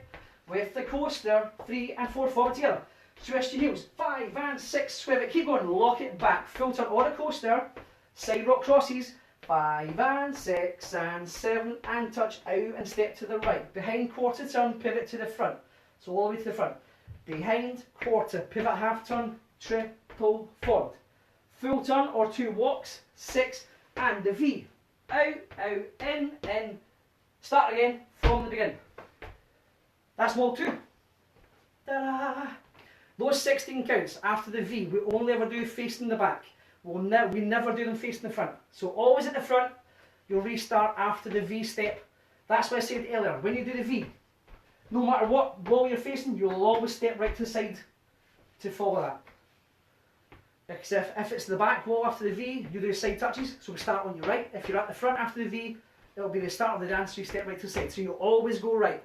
with the coaster, 3 and 4, forward together, twist your heels, 5 and 6, swivel it, keep going, lock it back, full turn or a coaster, side rock crosses, 5 and 6 and 7, and touch out and step to the right, behind 1/4 turn, pivot to the front, so all the way to the front, behind 1/4, pivot half turn, triple forward. Full turn or 2 walks, 6, and the V. Out, out, in. Start again from the beginning. That's wall 2. Ta-da! Those 16 counts after the V, we only ever do facing the back. We never do them facing the front. So always at the front, you'll restart after the V step. That's what I said earlier. When you do the V, no matter what wall you're facing, you'll always step right to the side to follow that. Because if it's the back wall after the V, you do the side touches, so we start on your right. If you're at the front after the V, it'll be the start of the dance, so you step right to the side. So you always go right.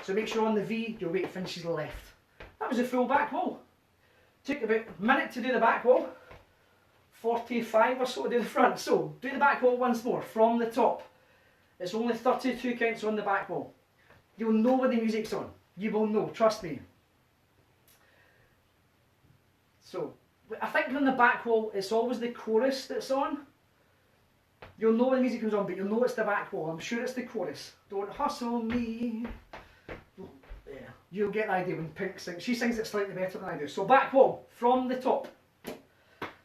So make sure on the V, your weight finishes left. That was a full back wall. Took about a minute to do the back wall, 45 or so to do the front. So do the back wall once more from the top. It's only 32 counts on the back wall. You'll know when the music's on. You will know, trust me. So I think on the back wall, it's always the chorus that's on. You'll know when the music comes on, but you'll know it's the back wall. I'm sure it's the chorus. Don't hustle me. Yeah, you'll get the idea when Pink sings. She sings it slightly better than I do. So back wall, from the top.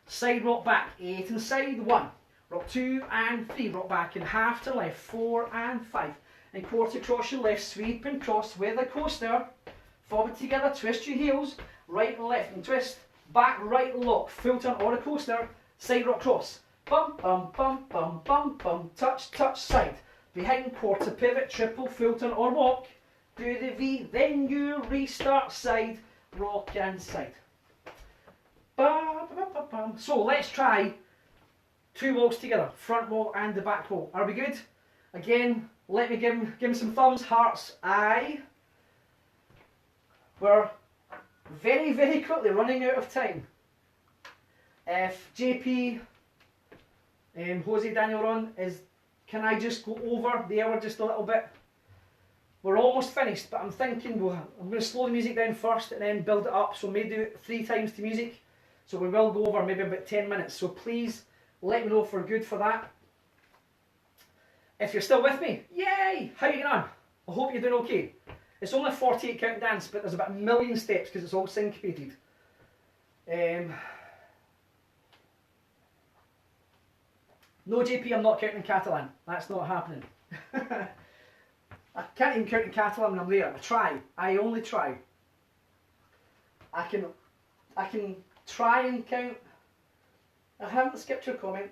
Side rock back, 8 and side, 1. Rock 2 and 3, rock back in half to left, 4 and 5. And quarter cross your left, sweep and cross with a coaster. Forward together, twist your heels, right and left and twist. Back, right, lock, full turn or a coaster, side rock cross. Bum, bum, bum, bum, bum, bum, touch, touch, side. Behind, quarter pivot, triple, full turn or walk. Do the V, then you restart side, rock and side. Bum, bum, bum, bum. So let's try 2 walls together, front wall and the back wall. Are we good? Again, let me give me some thumbs, hearts, aye. We're very, very quickly running out of time. If JP Jose Daniel Ron can I just go over the hour just a little bit? We're almost finished, but I'm thinking I'm going to slow the music down first and then build it up. So maybe do it 3 times to music. So we will go over maybe about 10 minutes. So please let me know if we're good for that. If you're still with me, yay! How you getting on? I hope you're doing okay. It's only a 48 count dance, but there's about a million steps because it's all syncopated. No JP, I'm not counting in Catalan. That's not happening. I can't even count in Catalan when I'm there. I try. I only try. I can try and count. I haven't skipped your comment.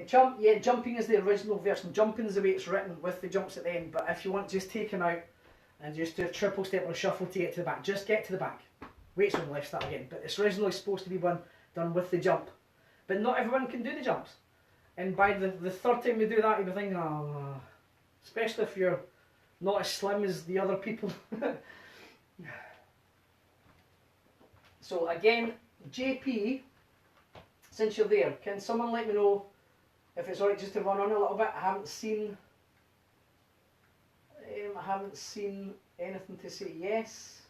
Jumping is the original version. Jumping is the way it's written with the jumps at the end. But if you want, just take them out and just do a triple step or a shuffle to get to the back. Just get to the back. Weights on the left, start again. But it's originally supposed to be one done with the jump. But not everyone can do the jumps. And by the third time you do that, you'll be thinking, oh, especially if you're not as slim as the other people. So again, JP, since you're there, can someone let me know if it's alright just to run on a little bit? I haven't seen anything to say yes.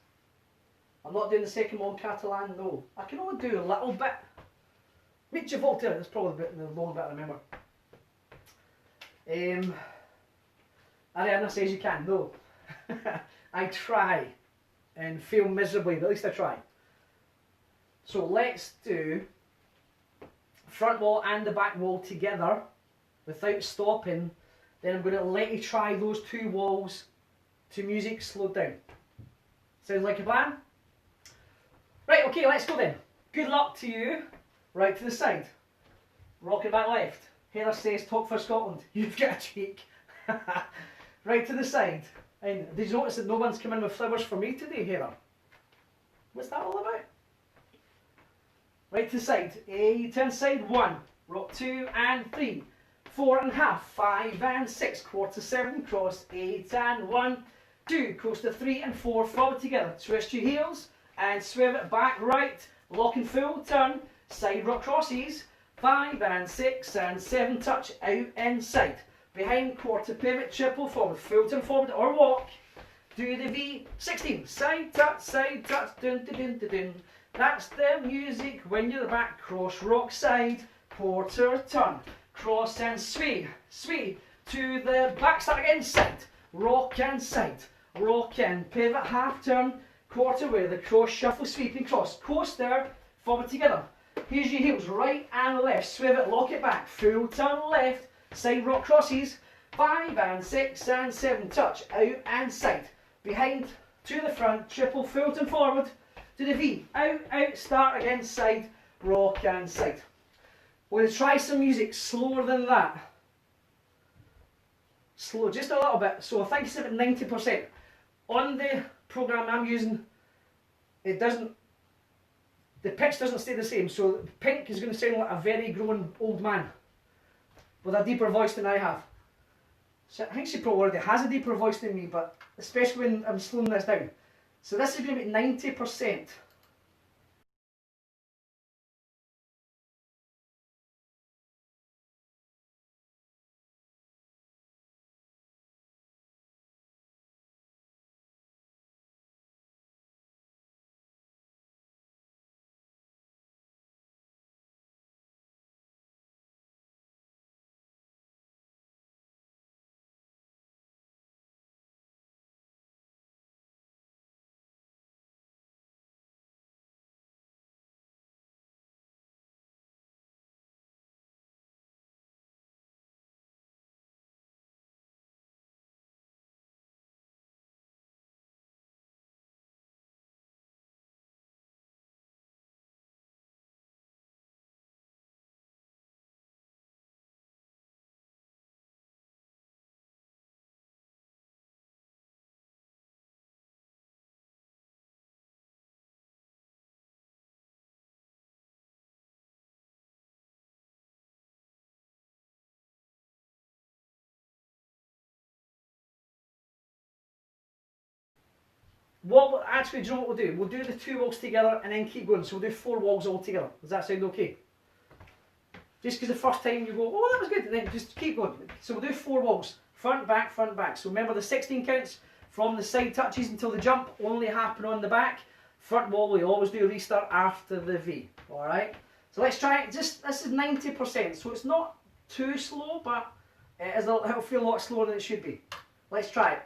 I'm not doing the second one Catalan, no. I can only do a little bit. Mitja Voltaire, that's probably the long bit I remember. Ariana says you can, no. I try and fail miserably, but at least I try. So let's do front wall and the back wall together without stopping. Then I'm going to let you try those 2 walls to music slowed down. Sounds like a plan? Right, okay, let's go then. Good luck to you. Right to the side. Rock it back left. Heather says, talk for Scotland. You've got a cheek. Right to the side. And did you notice that no one's come in with flowers for me today, Heather? What's that all about? Right to the side. A turn side, 1. Rock 2 and 3. 4 and a half. 5 and 6. Quarter 7. Cross 8 and 1. 2. Coaster 3 and 4. Forward together. Twist your heels and swerve it back right. Lock and full turn. Side rock crosses. 5 and 6 and 7. Touch out inside. Behind quarter pivot. Triple forward. Full turn forward or walk. Do the V. 16. Side touch. Side touch. Dun dun dun dun dun. That's the music when you're back. Cross rock side. Quarter turn. Cross and sway. Sway to the back. Start again. Side. Rock and side. rock in, pivot, half turn, quarter with the cross, shuffle, sweeping cross, coaster, forward together. Here's your heels, right and left, swivel it, lock it back, full turn left, side rock crosses, 5 and 6 and 7, touch, out and side, behind, to the front, triple, full turn forward, to the V, out, out, start again, side, rock and side. We're going to try some music slower than that. Slow, just a little bit, so I think it's about 90%. On the program I'm using, it doesn't, the pitch doesn't stay the same, so Pink is going to sound like a very grown old man with a deeper voice than I have. So I think she probably already has a deeper voice than me, but especially when I'm slowing this down. So this is going to be 90%. Actually, do you know what we'll do? We'll do the 2 walls together and then keep going. So we'll do 4 walls all together. Does that sound okay? Just because the first time you go, oh, that was good, and then just keep going. So we'll do 4 walls. Front, back, front, back. So remember the 16 counts from the side touches until the jump only happen on the back. Front wall, we always do a restart after the V. Alright? So let's try it. This is 90%. So it's not too slow, but it'll feel a lot slower than it should be. Let's try it.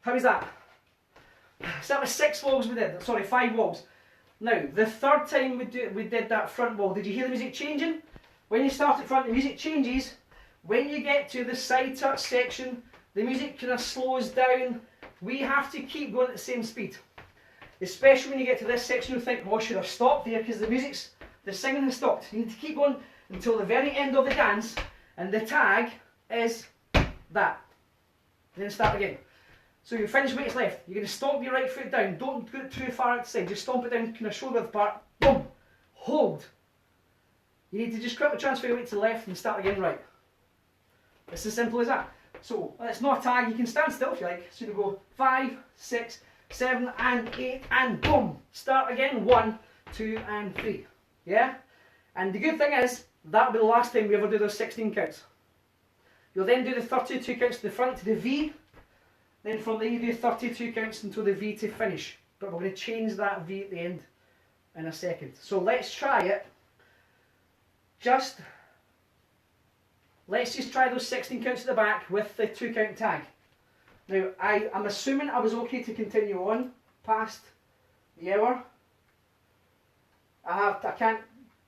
How is that? So that was 6 walls we did, sorry, 5 walls. Now, the third time we did that front wall, did you hear the music changing? When you start at front, the music changes. When you get to the side touch section, the music kind of slows down. We have to keep going at the same speed. Especially when you get to this section, you think, oh, I should have stopped there because the singing has stopped. You need to keep going until the very end of the dance, and the tag is that. Then start again. So you finish weights left. You're going to stomp your right foot down. Don't go too far out the side. Just stomp it down, kind of shoulder width apart. Boom. Hold. You need to just quickly transfer your weight to the left and start again right. It's as simple as that. So it's not a tag. You can stand still if you like. So you go 5, 6, 7 and 8 and boom. Start again. 1, 2 and 3. Yeah? And the good thing is, that'll be the last time we ever do those 16 counts. You'll then do the 32 counts to the front to the V. Then from there you do 32 counts until the V to finish. But we're going to change that V at the end in a second. So let's try it. Let's just try those 16 counts at the back with the 2 count tag. Now I'm assuming I was okay to continue on past the hour. I can't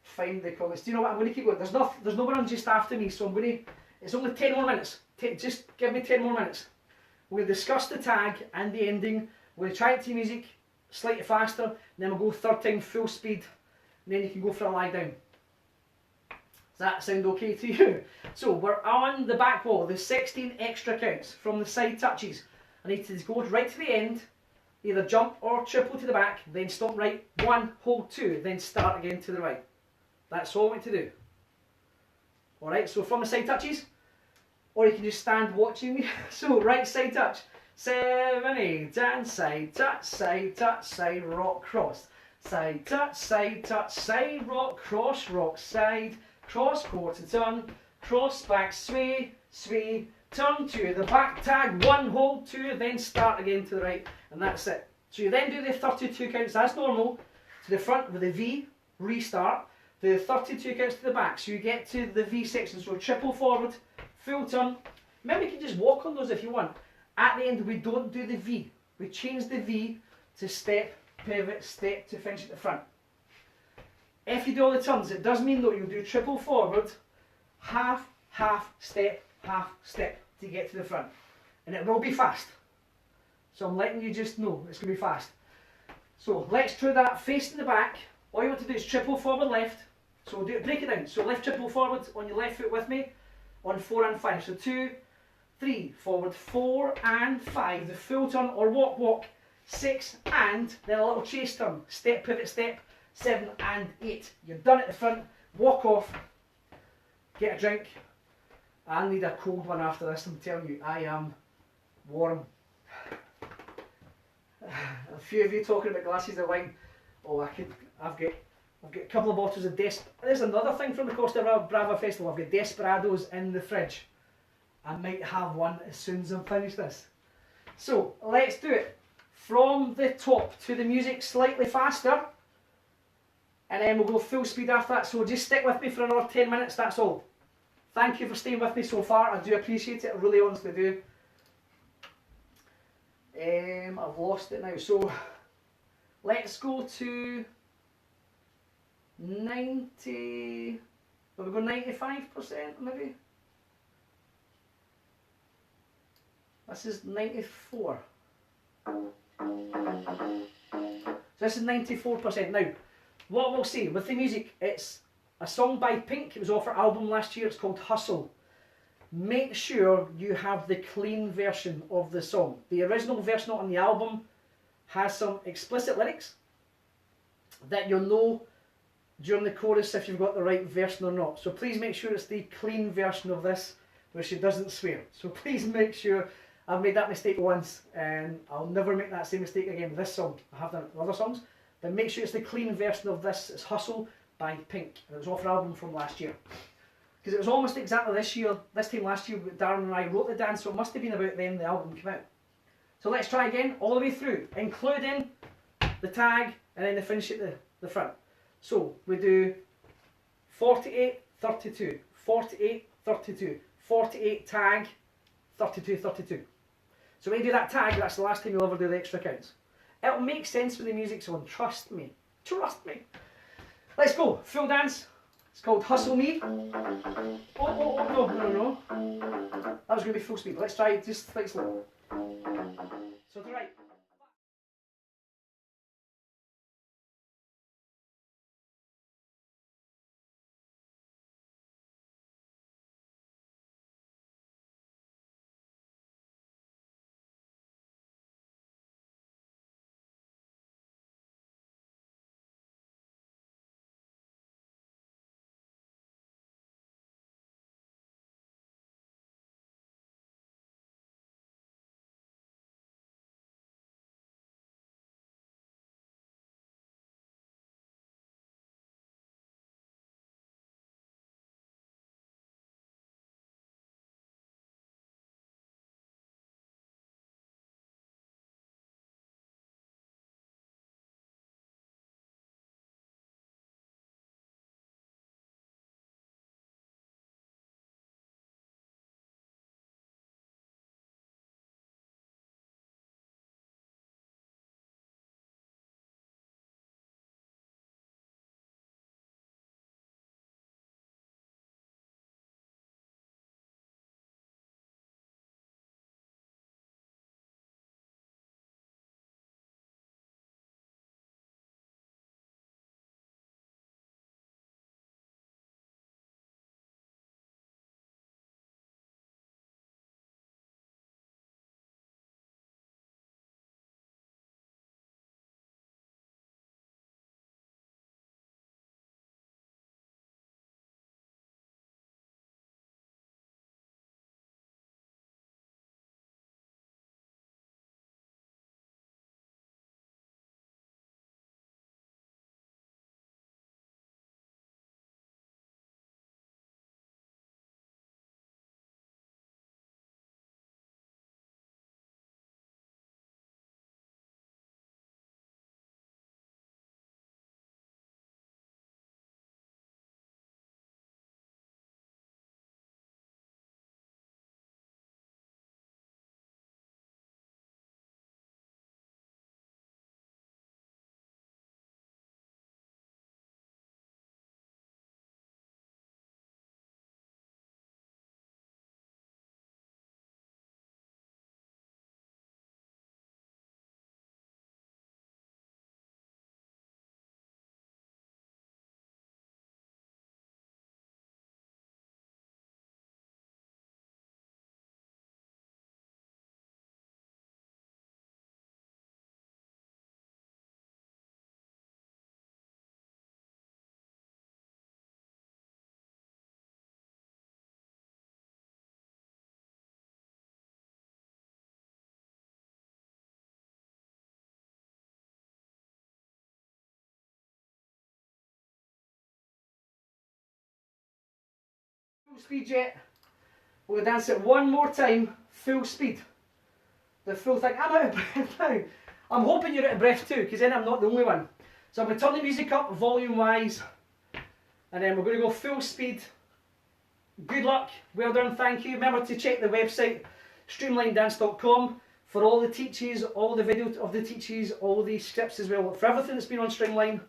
find the comments. Do you know what? I'm going to keep going. There's no one on just after me, so I'm going to. It's only 10 more minutes. Just give me 10 more minutes. We'll discuss the tag and the ending. We'll try it to music slightly faster, and then we'll go third time full speed, and then you can go for a lie down. Does that sound okay to you? So we're on the back wall, the 16 extra counts from the side touches. I need to go right to the end, either jump or triple to the back, then stomp right, 1, hold 2, then start again to the right. That's all I want to do. Alright, so from the side touches, or you can just stand watching me. So right side touch, 7, 8, and side touch, side, rock, cross. Side touch, side, rock, side, cross, quarter turn, cross, back, sway, turn to the back tag, 1, hold 2, then start again to the right, and that's it. So you then do the 32 counts as normal, to the front with a V, restart, the 32 counts to the back, so you get to the V section, so triple forward, full turn. Remember, you can just walk on those if you want. At the end, we don't do the V. We change the V to step, pivot, step to finish at the front. If you do all the turns, it does mean though you'll do triple forward, half, step to get to the front. And it will be fast. So I'm letting you just know it's going to be fast. So let's try that face to the back. All you want to do is triple forward left. So we'll break it down. So left triple forward on your left foot with me on 4 and 5. So 2, 3, forward 4 and 5. The full turn or walk, 6 and then a little chase turn. Step, pivot, step, 7 and 8. You're done at the front. Walk off. Get a drink. I need a cold one after this, I'm telling you. I am warm. A few of you talking about glasses of wine. Oh, I've got a couple of bottles of There's another thing from the Costa Brava Festival. I've got Desperados in the fridge. I might have one as soon as I'm finished this. So, let's do it. From the top to the music slightly faster. And then we'll go full speed after that. So just stick with me for another 10 minutes, that's all. Thank you for staying with me so far. I do appreciate it. I really honestly do. I've lost it now. So let's go to 90. Will we go 95% maybe? This is 94. So this is 94%. Now, what we'll see with the music, it's a song by Pink. It was off our album last year. It's called Hustle. Make sure you have the clean version of the song. The original version on the album has some explicit lyrics that you'll know during the chorus if you've got the right version or not. So please make sure it's the clean version of this where she doesn't swear. So please make sure. I've made that mistake once and I'll never make that same mistake again with this song. I have done it with other songs. But make sure it's the clean version of this. It's Hustle by Pink. And it was off our album from last year. Because it was almost exactly this time last year, Darren and I wrote the dance, so it must have been about then the album came out. So let's try again, all the way through, including the tag and then the finish at the front. So we do 48, 32, 48, 32, 48 tag, 32, 32. So when you do that tag, that's the last time you'll ever do the extra counts. It'll make sense when the music's on, trust me. Trust me. Let's go, full dance. It's called Hustle Me. Oh, no. That was going to be full speed. Let's try it just like slow. So to the right. Full speed yet. We'll dance it one more time, full speed. The full thing. I'm out of breath now. I'm hoping you're out of breath too, because then I'm not the only one. So I'm going to turn the music up volume wise, and then we're going to go full speed. Good luck, well done, thank you. Remember to check the website, streamlinedance.com, for all the teaches, all the video of the teaches, all the scripts as well, for everything that's been on Streamline.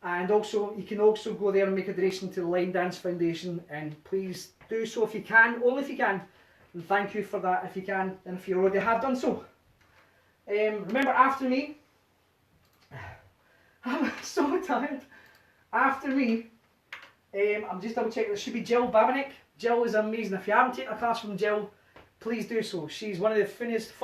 And also, you can also go there and make a donation to the Linedance Foundation, and please do so if you can, only if you can. And thank you for that if you can, and if you already have done so. Remember, after me, I'm so tired. After me, I'm just double checking, there should be Jill Babinek. Jill is amazing. If you haven't taken a class from Jill, please do so. She's one of the funniest?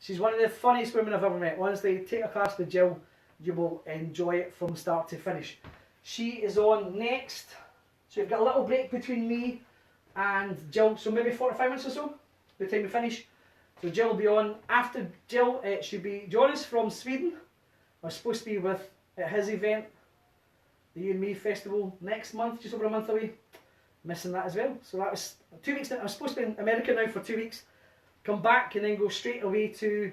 She's one of the funniest women I've ever met. Once they take a class with Jill, you will enjoy it from start to finish. She is on next, so you've got a little break between me and Jill, so maybe 45 minutes or so by the time we finish. So Jill will be on. After Jill, it should be Jonas from Sweden. We're supposed to be with at his event, the You and Me Festival, next month, just over a month away. Missing that as well. So that was 2 weeks. I was supposed to be in America now for 2 weeks. Come back and then go straight away to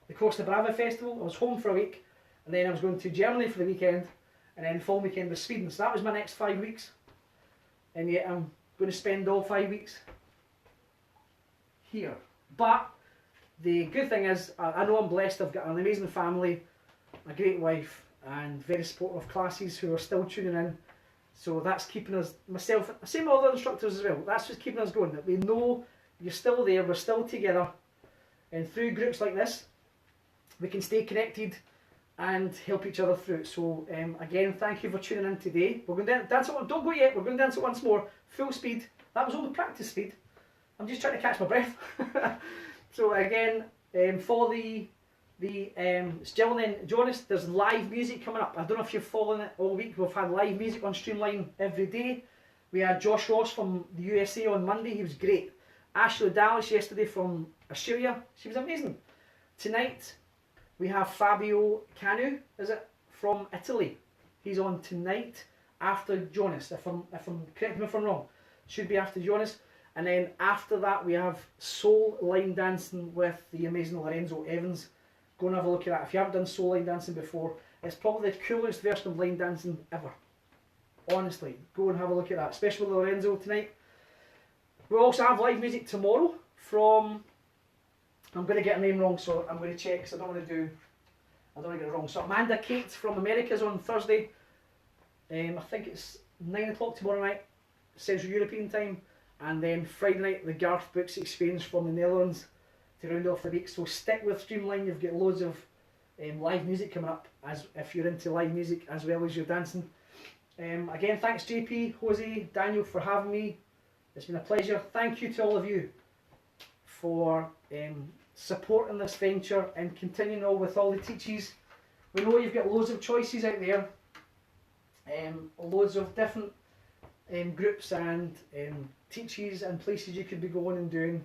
the Costa Brava Festival. I was home for a week, and then I was going to Germany for the weekend, and then full weekend with Sweden. So that was my next 5 weeks. And yet I'm going to spend all 5 weeks here. But the good thing is, I know I'm blessed. I've got an amazing family, a great wife, and very supportive classes who are still tuning in. So that's keeping us, myself, same with other instructors as well, that's just keeping us going, that we know you're still there, we're still together, and through groups like this, we can stay connected and help each other through it. So again, thank you for tuning in today. We're going to dance it, don't go yet, we're going to dance it once more, full speed. That was only practice speed. I'm just trying to catch my breath. So again, for still then, join us, there's live music coming up. I don't know if you're following it all week. We've had live music on Streamline every day. We had Josh Ross from the USA on Monday, he was great. Ashley Dallas yesterday from Australia, she was amazing. Tonight, we have Fabio Canu, is it, from Italy. He's on tonight after Jonas, if I'm correct me if I'm wrong. Should be after Jonas. And then after that, we have soul line dancing with the amazing Lorenzo Evans. Go and have a look at that. If you haven't done soul line dancing before, it's probably the coolest version of line dancing ever. Honestly, go and have a look at that, especially with Lorenzo tonight. We'll also have live music tomorrow from, I'm going to get her name wrong, so I'm going to check because I don't want to get it wrong. So Amanda Kate from America's on Thursday. I think it's 9 o'clock tomorrow night, Central European time. And then Friday night, the Garth Books Experience from the Netherlands to round off the week. So stick with Streamline, you've got loads of live music coming up, as if you're into live music as well as your dancing. Again, thanks JP, Jose, Daniel for having me. It's been a pleasure. Thank you to all of you for supporting this venture and continuing on with all the teaches. We know you've got loads of choices out there, loads of different groups and teaches and places you could be going and doing.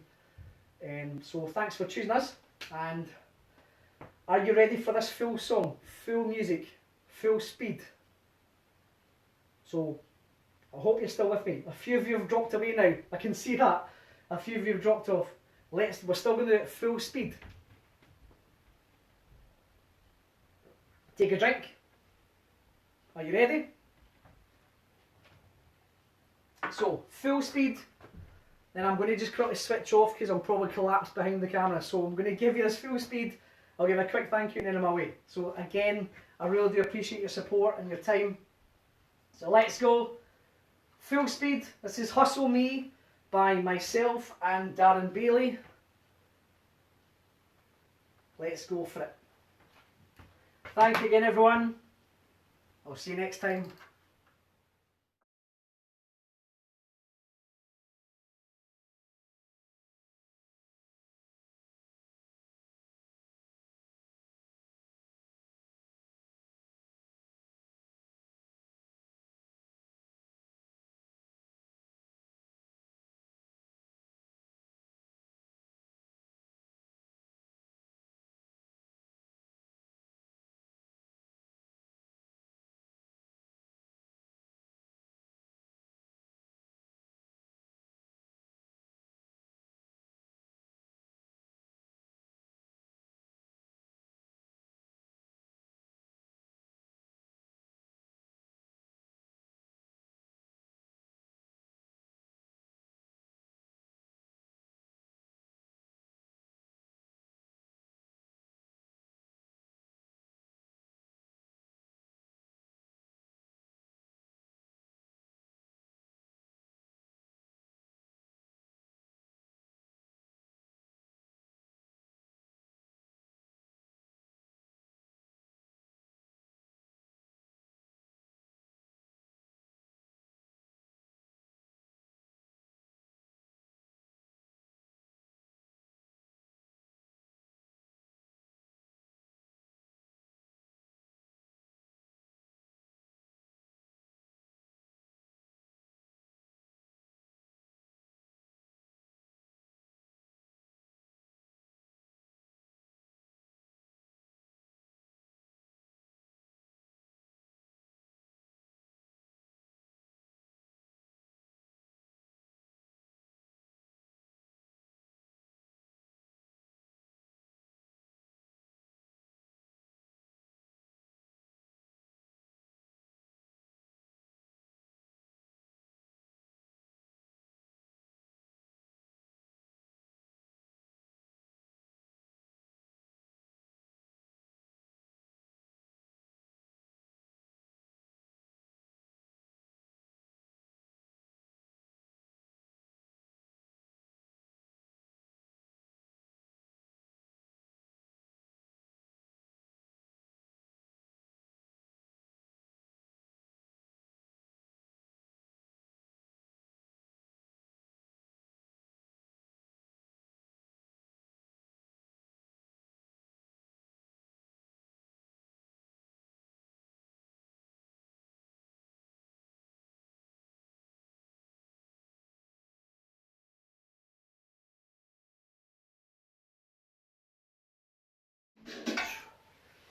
So thanks for choosing us, and are you ready for this full song, full music, full speed? So I hope you're still with me. A few of you have dropped away now, I can see that. A few of you have dropped off. We're still going to do it full speed. Take a drink. Are you ready? So, full speed, then I'm going to just quickly switch off because I'll probably collapse behind the camera. So I'm going to give you this full speed, I'll give a quick thank you and then I'm away. So again, I really do appreciate your support and your time. So let's go. Full speed, this is Hustle Me by myself and Darren Bailey. Let's go for it. Thank you again everyone. I'll see you next time.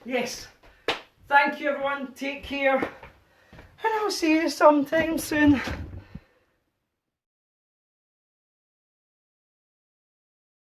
yes. Thank you everyone, take care, and I'll see you sometime soon.